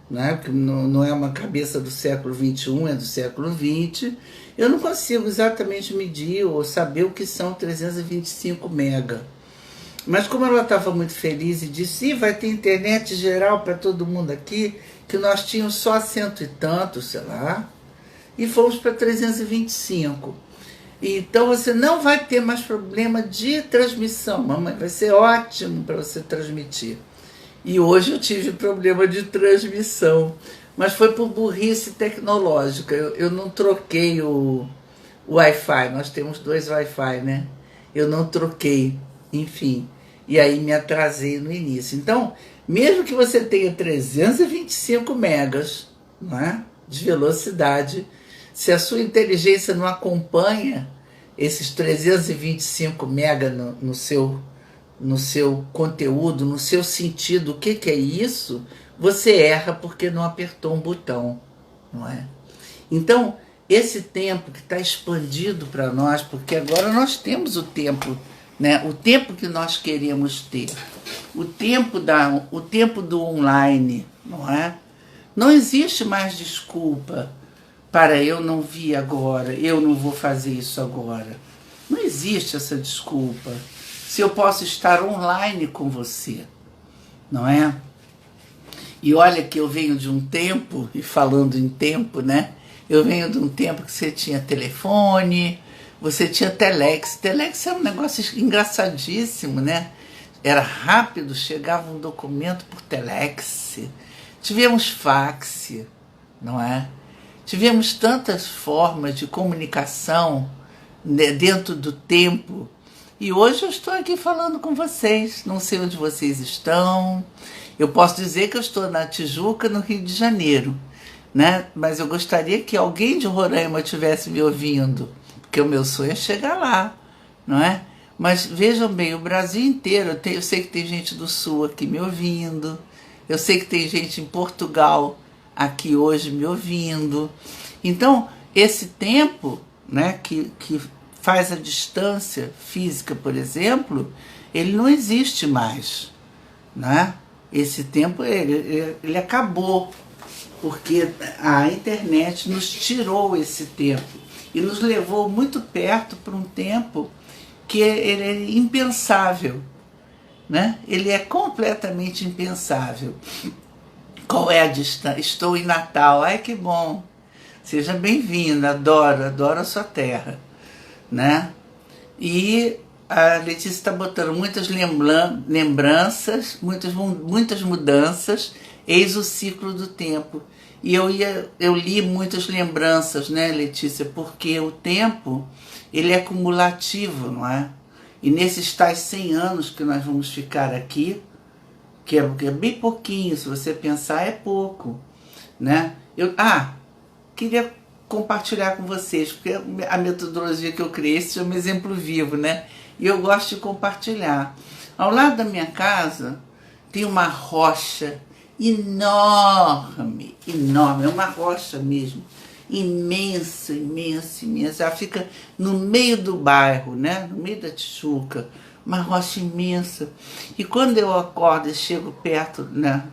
né? Porque não é uma cabeça do século XXI, é do século XX. Eu não consigo exatamente medir ou saber o que são 325 mega. Mas como ela estava muito feliz e disse, vai ter internet geral para todo mundo aqui, que nós tínhamos só 100 e tanto, sei lá, e fomos para 325. Então você não vai ter mais problema de transmissão, mamãe, vai ser ótimo para você transmitir. E hoje eu tive problema de transmissão, mas foi por burrice tecnológica. Eu não troquei o Wi-Fi, nós temos 2 Wi-Fi, né? Eu não troquei, enfim, e aí me atrasei no início. Então, mesmo que você tenha 325 megas, não é, de velocidade, se a sua inteligência não acompanha esses 325 megas no seu conteúdo, no seu sentido, o que é isso, você erra porque não apertou um botão, não é? Então, esse tempo que está expandido para nós, porque agora nós temos o tempo, né? O tempo que nós queremos ter, o tempo do online, não é? Não existe mais desculpa para eu não vir agora, eu não vou fazer isso agora. Não existe essa desculpa. Se eu posso estar online com você, não é? E olha que eu venho de um tempo, e falando em tempo, né? Eu venho de um tempo que você tinha telefone, você tinha telex. Telex era um negócio engraçadíssimo, né? Era rápido, chegava um documento por telex. Tivemos fax, não é? Tivemos tantas formas de comunicação dentro do tempo. E hoje eu estou aqui falando com vocês. Não sei onde vocês estão. Eu posso dizer que eu estou na Tijuca, no Rio de Janeiro, né? Mas eu gostaria que alguém de Roraima estivesse me ouvindo, porque o meu sonho é chegar lá, não é? Mas vejam bem, o Brasil inteiro, eu sei que tem gente do Sul aqui me ouvindo, eu sei que tem gente em Portugal aqui hoje me ouvindo. Então, esse tempo, né, que faz a distância física, por exemplo, ele não existe mais, né? Esse tempo ele acabou, porque a internet nos tirou esse tempo e nos levou muito perto para um tempo que ele é impensável, né? Ele é completamente impensável. Qual é a distância? Estou em Natal. Ai, que bom. Seja bem-vinda. Adoro a sua terra, né? E a Letícia está botando muitas lembranças, muitas mudanças, eis o ciclo do tempo. E eu li muitas lembranças, né, Letícia? Porque o tempo, ele é cumulativo, não é? E nesses tais 100 anos que nós vamos ficar aqui, que é bem pouquinho, se você pensar, é pouco, né? Queria compartilhar com vocês, porque a metodologia que eu criei se chama Exemplo Vivo, né? E eu gosto de compartilhar. Ao lado da minha casa tem uma rocha enorme, é uma rocha mesmo, imensa. Ela fica no meio do bairro, né? No meio da Tijuca, uma rocha imensa. E quando eu acordo e chego perto, né,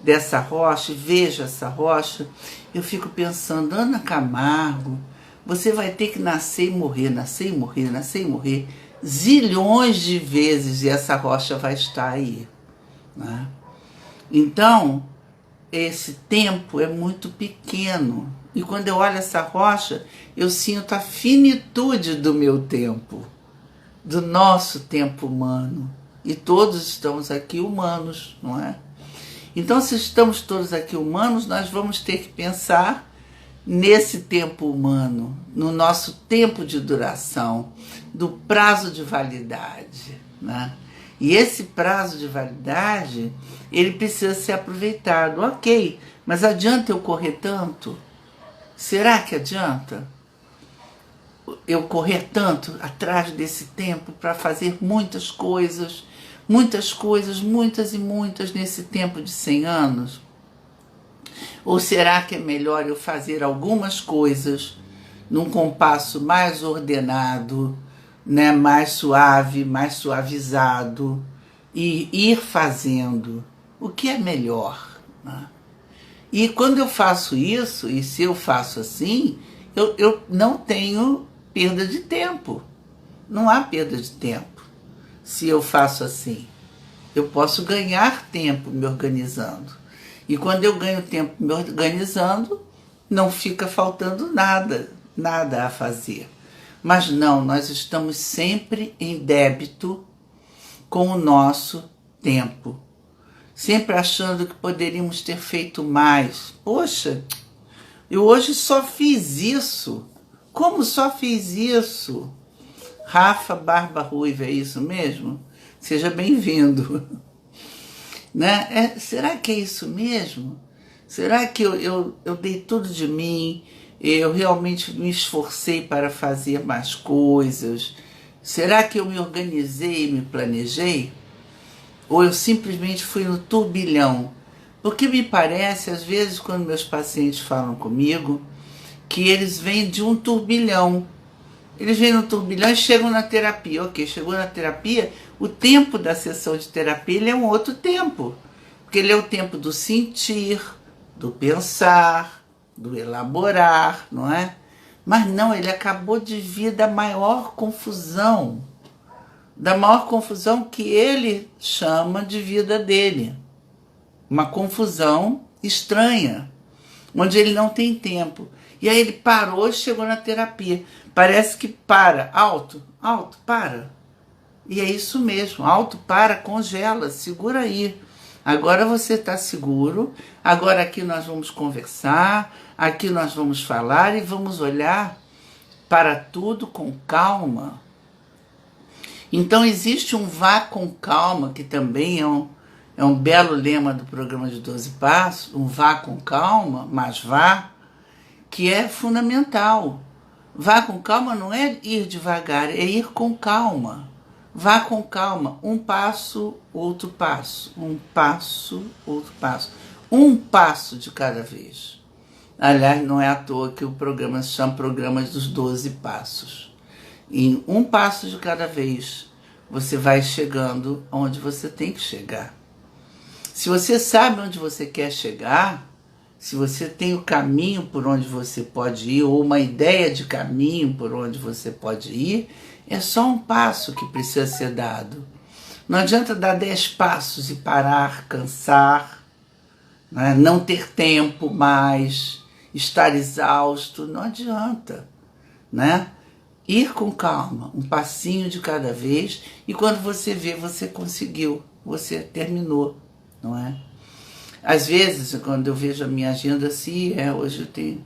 dessa rocha, e vejo essa rocha, eu fico pensando, Ana Camargo, você vai ter que nascer e morrer, zilhões de vezes, e essa rocha vai estar aí, né? Então, esse tempo é muito pequeno. E quando eu olho essa rocha, eu sinto a finitude do meu tempo, do nosso tempo humano. E todos estamos aqui humanos, não é? Então, se estamos todos aqui humanos, nós vamos ter que pensar nesse tempo humano, no nosso tempo de duração, do prazo de validade, né? E esse prazo de validade, ele precisa ser aproveitado. Ok, mas adianta eu correr tanto? Será que adianta eu correr tanto atrás desse tempo para fazer muitas coisas, muitas e muitas nesse tempo de 100 anos? Ou será que é melhor eu fazer algumas coisas num compasso mais ordenado, né, mais suave, mais suavizado, e ir fazendo o que é melhor, né? E quando eu faço isso, e se eu faço assim, eu não tenho perda de tempo. Não há perda de tempo se eu faço assim. Eu posso ganhar tempo me organizando. E quando eu ganho tempo me organizando, não fica faltando nada a fazer. Mas não, nós estamos sempre em débito com o nosso tempo. Sempre achando que poderíamos ter feito mais. Poxa, eu hoje só fiz isso. Como só fiz isso? Rafa Barba Ruiva, é isso mesmo? Seja bem-vindo. Né? Será que é isso mesmo? Será que eu dei tudo de mim? Eu realmente me esforcei para fazer mais coisas? Será que eu me organizei e me planejei? Ou eu simplesmente fui no turbilhão? Porque me parece, às vezes, quando meus pacientes falam comigo, que eles vêm de um turbilhão. Eles vêm no turbilhão e chegam na terapia. Ok, chegou na terapia, o tempo da sessão de terapia ele é um outro tempo. Porque ele é o tempo do sentir, do pensar, do elaborar, não é? Mas não, ele acabou de vir da maior confusão que ele chama de vida dele. Uma confusão estranha, onde ele não tem tempo. E aí ele parou e chegou na terapia. Parece que para, alto, para. E é isso mesmo, alto, para, congela, segura aí. Agora você está seguro, agora aqui nós vamos conversar, aqui nós vamos falar e vamos olhar para tudo com calma. Então existe um vá com calma, que também é um belo lema do programa de 12 Passos, um vá com calma, mas vá, que é fundamental. Vá com calma não é ir devagar, é ir com calma. Vá com calma, um passo, outro passo, um passo, outro passo. Um passo de cada vez. Aliás, não é à toa que o programa se chama Programas dos 12 Passos. Em um passo de cada vez, você vai chegando onde você tem que chegar. Se você sabe onde você quer chegar, se você tem o caminho por onde você pode ir, ou uma ideia de caminho por onde você pode ir, é só um passo que precisa ser dado. Não adianta dar 10 passos e parar, cansar, né? Não ter tempo mais, estar exausto, não adianta, né? Ir com calma, um passinho de cada vez, e quando você vê, você conseguiu, você terminou, não é? Às vezes, quando eu vejo a minha agenda assim, hoje eu tenho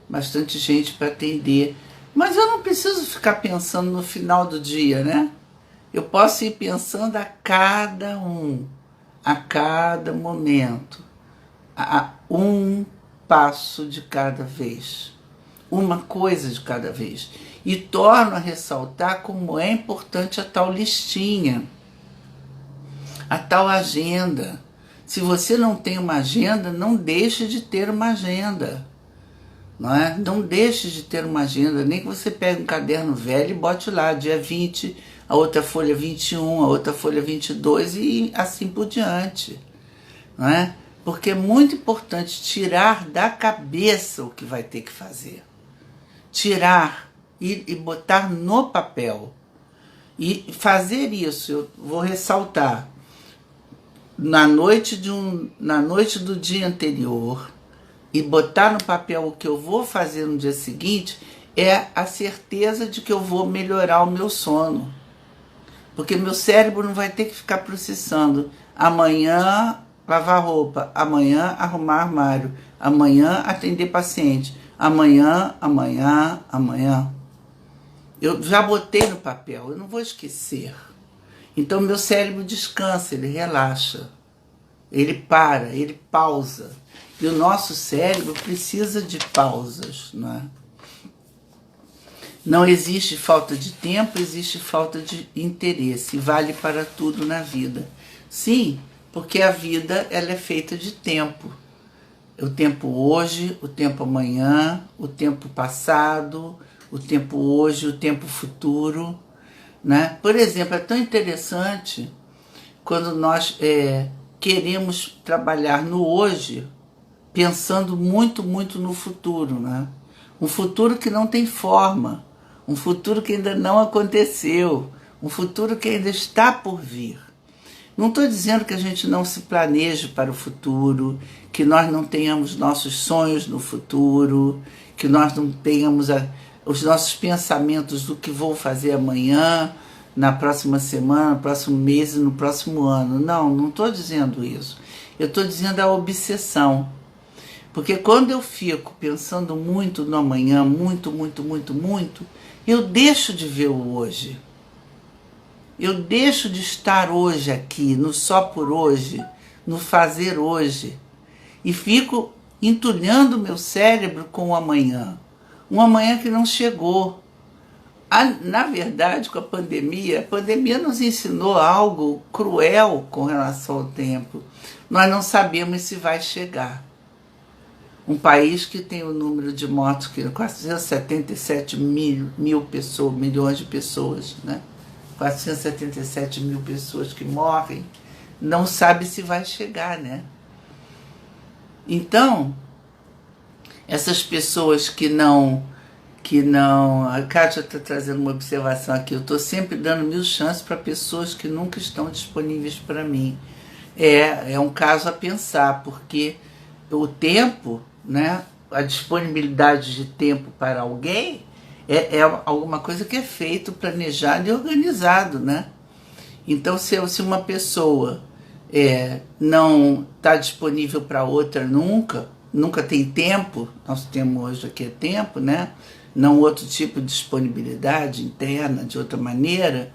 bastante gente para atender, mas eu não preciso ficar pensando no final do dia, né? Eu posso ir pensando a cada momento, a um passo de cada vez, uma coisa de cada vez. E torno a ressaltar como é importante a tal listinha, a tal agenda. Se você não tem uma agenda, não deixe de ter uma agenda. Não é? Não deixe de ter uma agenda, nem que você pegue um caderno velho e bote lá, dia 20, a outra folha 21, a outra folha 22 e assim por diante. Não é? Porque é muito importante tirar da cabeça o que vai ter que fazer. Tirar e botar no papel. E fazer isso, eu vou ressaltar, na noite do dia anterior, e botar no papel o que eu vou fazer no dia seguinte, é a certeza de que eu vou melhorar o meu sono. Porque meu cérebro não vai ter que ficar processando. Amanhã lavar roupa, amanhã arrumar armário, amanhã atender paciente, amanhã. Eu já botei no papel, eu não vou esquecer. Então meu cérebro descansa, ele relaxa, ele para, ele pausa. E o nosso cérebro precisa de pausas, não é? Não existe falta de tempo, existe falta de interesse. Vale para tudo na vida. Sim, porque a vida ela é feita de tempo. O tempo hoje, o tempo amanhã, o tempo passado, o tempo hoje, o tempo futuro, né? Por exemplo, é tão interessante quando nós queremos trabalhar no hoje, pensando muito no futuro, né? Um futuro que não tem forma, um futuro que ainda não aconteceu, um futuro que ainda está por vir. Não estou dizendo que a gente não se planeje para o futuro, que nós não tenhamos nossos sonhos no futuro, que nós não tenhamos os nossos pensamentos do que vou fazer amanhã, na próxima semana, no próximo mês e no próximo ano. Não estou dizendo isso. Eu estou dizendo a obsessão. Porque quando eu fico pensando muito no amanhã, muito, eu deixo de ver o hoje. Eu deixo de estar hoje aqui, no só por hoje, no fazer hoje. E fico entulhando meu cérebro com o amanhã. Um amanhã que não chegou. Na verdade, com a pandemia nos ensinou algo cruel com relação ao tempo. Nós não sabemos se vai chegar. Um país que tem o número de mortos, que 477 mil pessoas, milhões de pessoas, né? 477 mil pessoas que morrem, não sabe se vai chegar, né? Então, essas pessoas que não... A Kátia está trazendo uma observação aqui. Eu estou sempre dando 1000 chances para pessoas que nunca estão disponíveis para mim. É um caso a pensar, porque o tempo, né, a disponibilidade de tempo para alguém é alguma coisa que é feito, planejado e organizado, né? Então, se uma pessoa não está disponível para outra nunca tem tempo, nosso termo hoje aqui é tempo, né? Não outro tipo de disponibilidade interna, de outra maneira.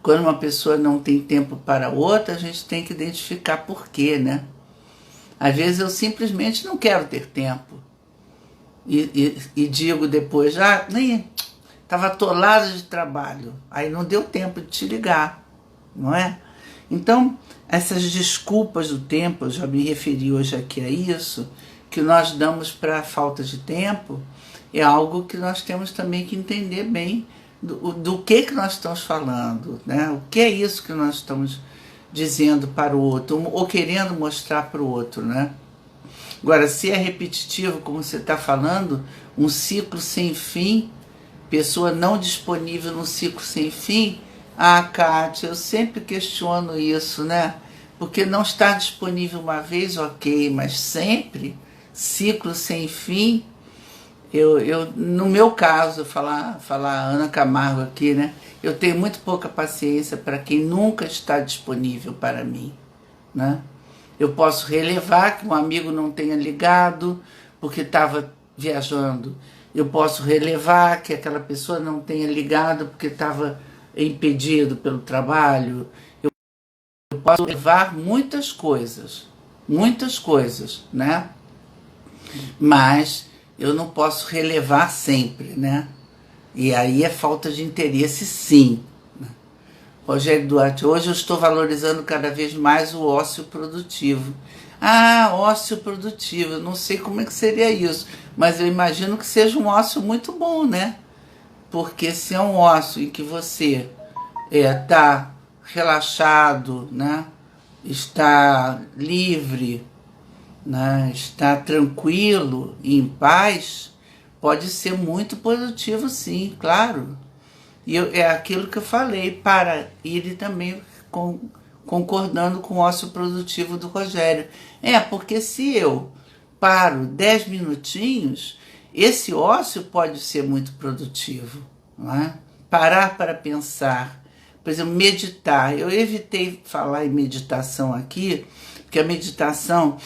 Quando uma pessoa não tem tempo para outra, a gente tem que identificar por quê, né? Às vezes eu simplesmente não quero ter tempo. E digo depois, estava atolada de trabalho, aí não deu tempo de te ligar, não é? Então, essas desculpas do tempo, eu já me referi hoje aqui a isso, que nós damos para a falta de tempo, é algo que nós temos também que entender bem do que nós estamos falando, né? O que é isso que nós estamos dizendo para o outro, ou querendo mostrar para o outro, né? Agora, se é repetitivo, como você está falando, um ciclo sem fim, pessoa não disponível num ciclo sem fim, Kátia, eu sempre questiono isso, né? Porque não estar disponível uma vez, ok, mas sempre, ciclo sem fim, no meu caso, falar Ana Camargo aqui, né? Eu tenho muito pouca paciência para quem nunca está disponível para mim, né? Eu posso relevar que um amigo não tenha ligado porque estava viajando. Eu posso relevar que aquela pessoa não tenha ligado porque estava impedido pelo trabalho. Eu posso levar muitas coisas, né? Mas eu não posso relevar sempre, né? E aí é falta de interesse, sim. Rogério Duarte, hoje eu estou valorizando cada vez mais o ócio produtivo. Ócio produtivo, eu não sei como é que seria isso, mas eu imagino que seja um ócio muito bom, né? Porque se é um ócio em que você está relaxado, né? Está livre, né? Está tranquilo e em paz, pode ser muito produtivo, sim, claro. E é aquilo que eu falei, para ir também concordando com o ócio produtivo do Rogério. Porque se eu paro 10 minutinhos, esse ócio pode ser muito produtivo. Não é? Parar para pensar. Por exemplo, meditar. Eu evitei falar em meditação aqui, porque a meditação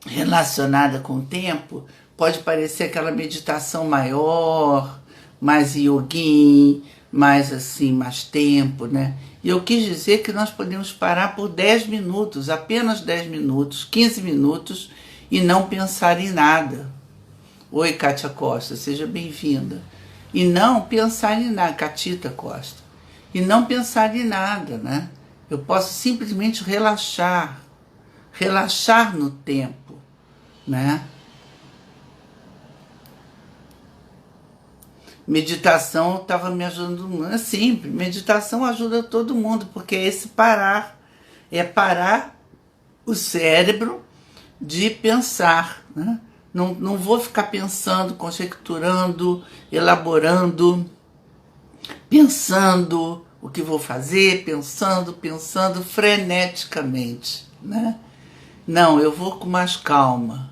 relacionada com o tempo pode parecer aquela meditação maior, mais yoguin, mais assim, mais tempo, né? E eu quis dizer que nós podemos parar por 10 minutos, apenas 10 minutos, 15 minutos, e não pensar em nada. Oi, Kátia Costa, seja bem-vinda. E não pensar em nada, Catita Costa. E não pensar em nada, né? Eu posso simplesmente relaxar no tempo, né? Meditação estava me ajudando, é simples, meditação ajuda todo mundo, porque é esse parar, é parar o cérebro de pensar, né? Não vou ficar pensando, conjecturando, elaborando, pensando o que vou fazer, pensando freneticamente, né? Não, eu vou com mais calma,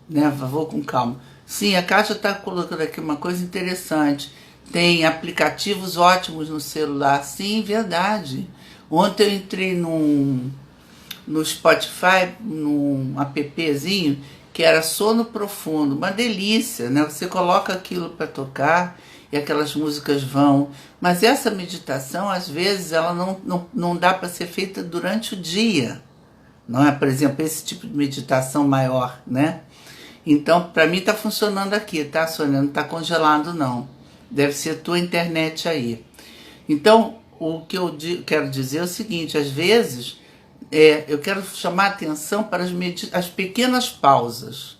né? Vou com calma. Sim, a Kátia está colocando aqui uma coisa interessante. Tem aplicativos ótimos no celular. Sim, verdade. Ontem eu entrei no Spotify, num appzinho, que era Sono Profundo. Uma delícia, né? Você coloca aquilo para tocar e aquelas músicas vão. Mas essa meditação, às vezes, ela não dá para ser feita durante o dia. Não é, por exemplo, esse tipo de meditação maior, né? Então, para mim está funcionando aqui, tá, Sônia? Não está congelado, não. Deve ser tua internet aí. Então, o que eu quero dizer é o seguinte, às vezes, eu quero chamar a atenção para as pequenas pausas.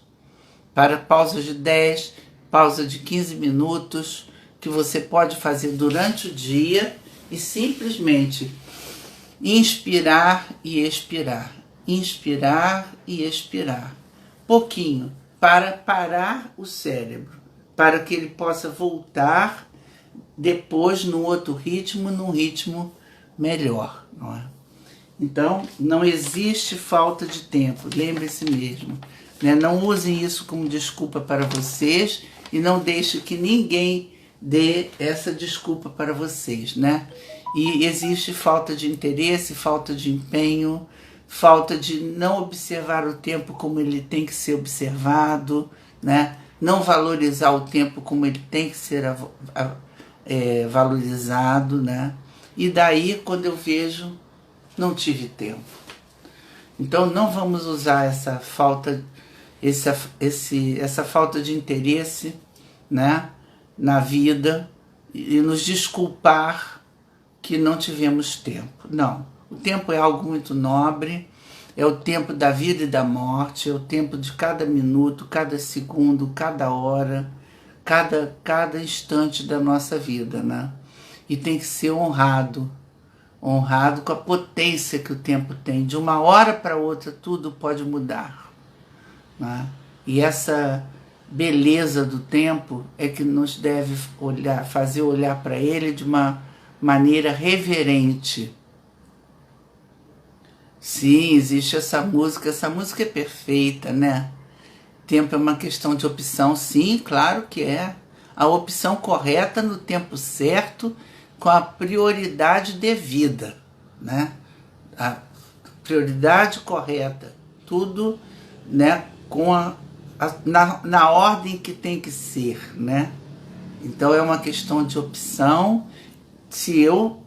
Para pausas de 10, pausa de 15 minutos, que você pode fazer durante o dia e simplesmente inspirar e expirar. Inspirar e expirar. Pouquinho. Para parar o cérebro, para que ele possa voltar depois num outro ritmo, num ritmo melhor, não é? Então, não existe falta de tempo, lembre-se mesmo, né? Não usem isso como desculpa para vocês e não deixem que ninguém dê essa desculpa para vocês, né? E existe falta de interesse, falta de empenho, falta de não observar o tempo como ele tem que ser observado, né? Não valorizar o tempo como ele tem que ser valorizado, né? E daí, quando eu vejo, não tive tempo. Então, não vamos usar essa falta de interesse, né, na vida e nos desculpar que não tivemos tempo. Não. O tempo é algo muito nobre, é o tempo da vida e da morte, é o tempo de cada minuto, cada segundo, cada hora, cada instante da nossa vida, né? E tem que ser honrado honrado com a potência que o tempo tem. De uma hora para outra tudo pode mudar, né? E essa beleza do tempo é que nos deve fazer olhar para ele de uma maneira reverente. Sim, existe essa música é perfeita, né? Tempo é uma questão de opção, sim, claro que é. A opção correta no tempo certo, com a prioridade devida, né? A prioridade correta, tudo, né, na ordem que tem que ser, né? Então é uma questão de opção. Se eu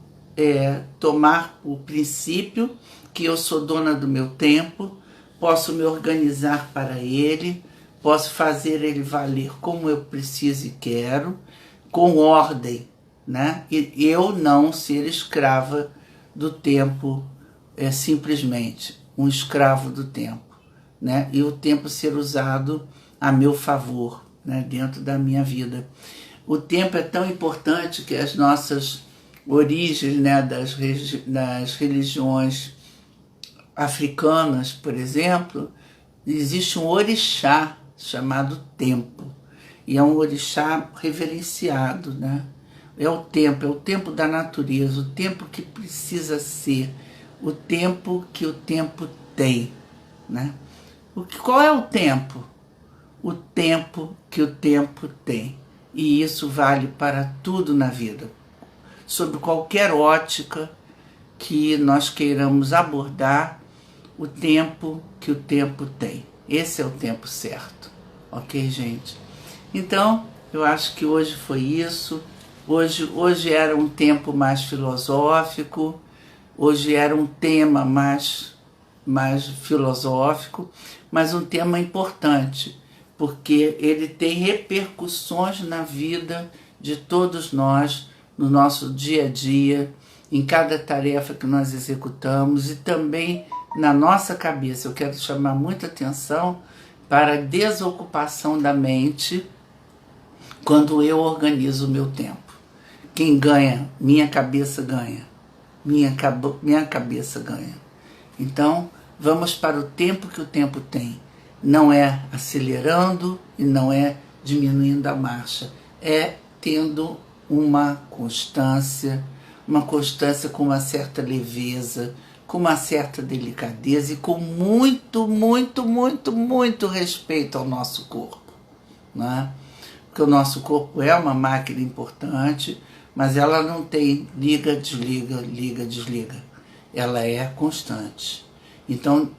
tomar o princípio que eu sou dona do meu tempo, posso me organizar para ele, posso fazer ele valer como eu preciso e quero, com ordem, né? E eu não ser escrava do tempo, simplesmente um escravo do tempo, né? E o tempo ser usado a meu favor, né? Dentro da minha vida. O tempo é tão importante que as nossas origens, né, das religiões africanas, por exemplo, existe um orixá chamado tempo, e é um orixá reverenciado, né? É o tempo da natureza, o tempo que precisa ser, o tempo que o tempo tem, né? Qual é o tempo? O tempo que o tempo tem. E isso vale para tudo na vida, sob qualquer ótica que nós queiramos abordar, o tempo que o tempo tem. Esse é o tempo certo, ok, gente? Então, eu acho que hoje foi isso. Hoje era um tempo mais filosófico, hoje era um tema mais filosófico, mas um tema importante, porque ele tem repercussões na vida de todos nós, no nosso dia a dia, em cada tarefa que nós executamos e também na nossa cabeça. Eu quero chamar muita atenção para a desocupação da mente quando eu organizo o meu tempo. Quem ganha? Minha cabeça ganha. Minha cabeça ganha. Então, vamos para o tempo que o tempo tem. Não é acelerando e não é diminuindo a marcha. É tendo uma constância com uma certa leveza, com uma certa delicadeza e com muito, muito, muito, muito respeito ao nosso corpo, né? Porque o nosso corpo é uma máquina importante, mas ela não tem liga, desliga, liga, desliga. Ela é constante. Então,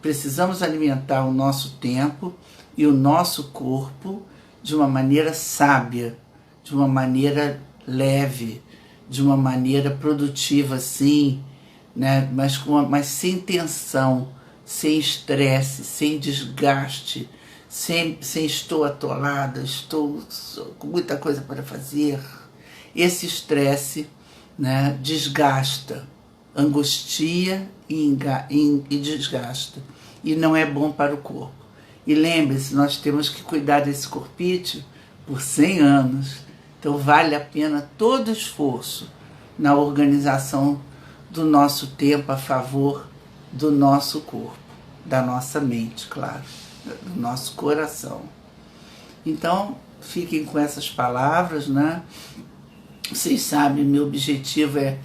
precisamos alimentar o nosso tempo e o nosso corpo de uma maneira sábia, de uma maneira leve, de uma maneira produtiva, sim, né? Mas sem tensão, sem estresse, sem desgaste, sem estou atolada, estou com muita coisa para fazer. Esse estresse, né, desgasta, angustia e desgasta, e não é bom para o corpo. E lembre-se, nós temos que cuidar desse corpício por 100 anos, então vale a pena todo esforço na organização do nosso tempo a favor do nosso corpo, da nossa mente, claro, do nosso coração. Então, fiquem com essas palavras, né? Vocês sabem, meu objetivo é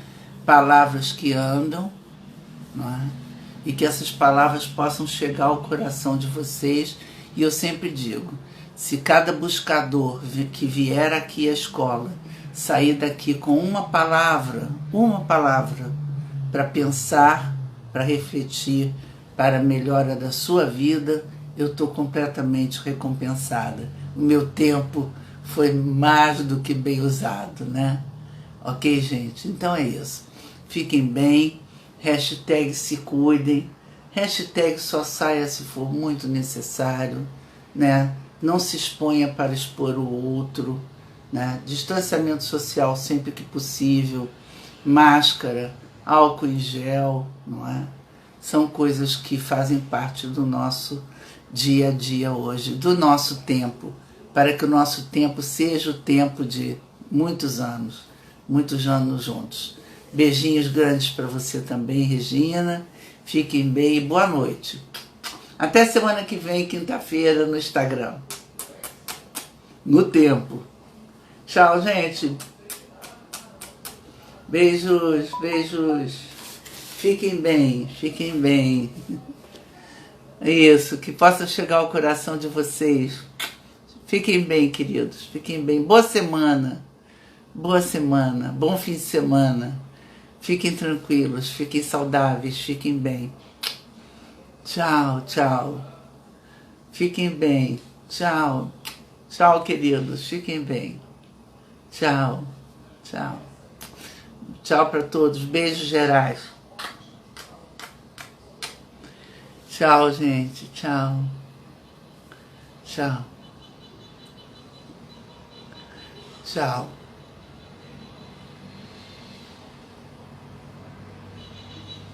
palavras que andam, não é? E que essas palavras possam chegar ao coração de vocês. E eu sempre digo, se cada buscador que vier aqui à escola sair daqui com uma palavra para pensar, para refletir, para a melhora da sua vida, eu estou completamente recompensada. O meu tempo foi mais do que bem usado, né? Ok, gente? Então é isso. Fiquem bem, hashtag se cuidem, hashtag só saia se for muito necessário, né? Não se exponha para expor o outro, né? Distanciamento social sempre que possível, máscara, álcool em gel, não é? São coisas que fazem parte do nosso dia a dia hoje, do nosso tempo, para que o nosso tempo seja o tempo de muitos anos juntos. Beijinhos grandes para você também, Regina. Fiquem bem e boa noite. Até semana que vem, quinta-feira, no Instagram. No tempo. Tchau, gente. Beijos, beijos. Fiquem bem, fiquem bem. Isso, que possa chegar ao coração de vocês. Fiquem bem, queridos. Fiquem bem. Boa semana. Boa semana. Bom fim de semana. Fiquem tranquilos, fiquem saudáveis, fiquem bem. Tchau, tchau. Fiquem bem. Tchau. Tchau, queridos. Fiquem bem. Tchau. Tchau. Tchau para todos. Beijos gerais. Tchau, gente. Tchau. Tchau. Tchau.